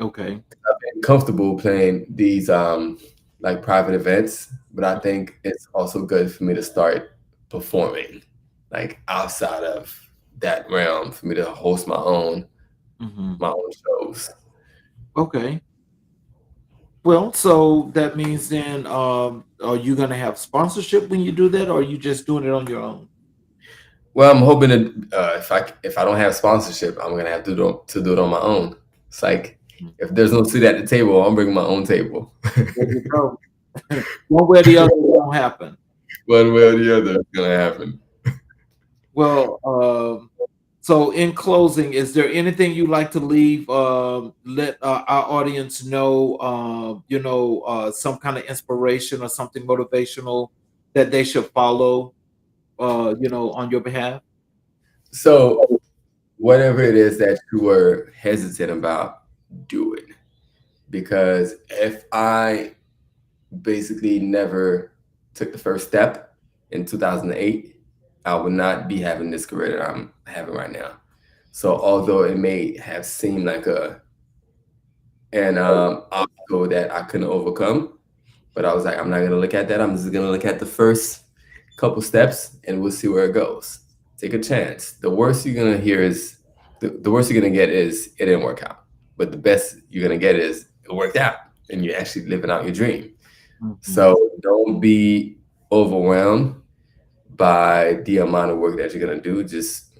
Okay. I've been comfortable playing these like private events, but I think it's also good for me to start performing like outside of that realm for me to host Mhm. my own shows. Okay. Well, so that means then, are you going to have sponsorship when you do that, or are you just doing it on your own? Well, I'm hoping to if I don't have sponsorship, I'm gonna have to do it on my own. It's like Mhm. if there's no seat at the table, I'm bringing my own table. There you go. One way or the other, it won't happen. One way or the other, it's gonna happen. Well, so in closing, is there anything you'd like to leave? Let our audience know, you know, some kind of inspiration or something motivational that they should follow, you know, on your behalf. So whatever it is that you were hesitant about, do it. Because if I basically never took the first step in 2008, I would not be having this career that I'm having right now. So although it may have seemed like a an obstacle that I couldn't overcome, but I was like, I'm not gonna look at that. I'm just gonna look at the first couple steps, and we'll see where it goes. Take a chance. The worst you're gonna hear is the worst you're gonna get is it didn't work out. But the best you're gonna get is it worked out, and you're actually living out your dream. Mhm. So don't be overwhelmed by the amount of work that you're gonna do. Just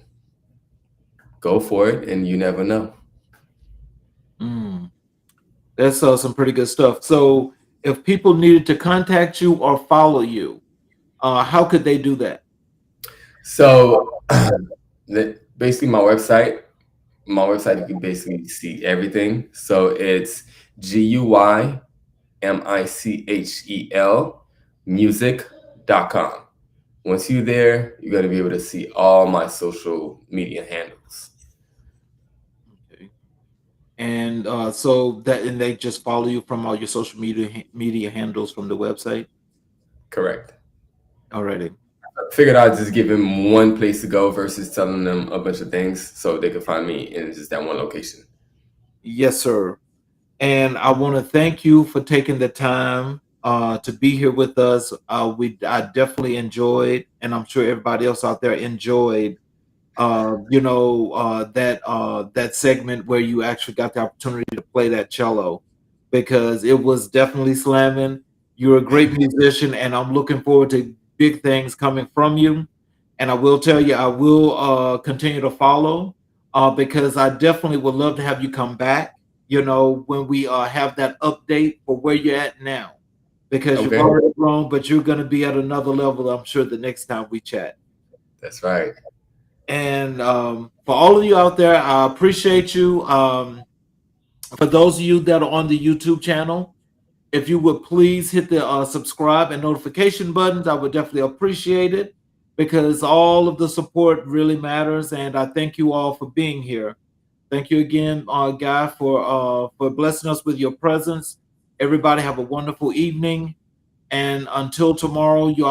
go for it, and you never know. Mm. That's some pretty good stuff. So, if people needed to contact you or follow you, how could they do that? So basically, my website, you can basically see everything. So it's GUYMICHEL music.com. Once you're there, you're going to be able to see all my social media handles. Okay. And so that and they just follow you from all your social media handles from the website. Correct. Alrighty. Figured I'd just give them one place to go versus telling them a bunch of things so they could find me in just that one location. Yes, sir. And I want to thank you for taking the time to be here with us. I definitely enjoyed, and I'm sure everybody else out there enjoyed that segment where you actually got the opportunity to play that cello because it was definitely slamming. You're a great musician, and I'm looking forward to big things coming from you. And I will tell you, I will continue to follow because I definitely would love to have you come back. When we have that update for where you're at now, because you've Okay, already grown, but you're going to be at another level. I'm sure the next time we chat. that's right. And for all of you out there, I appreciate you. For those of you that are on the YouTube channel, if you would please hit the subscribe and notification buttons, I would definitely appreciate it because all of the support really matters. And I thank you all for being here. Thank you again, Guy, for blessing us with your presence. Everybody have a wonderful evening. And until tomorrow, you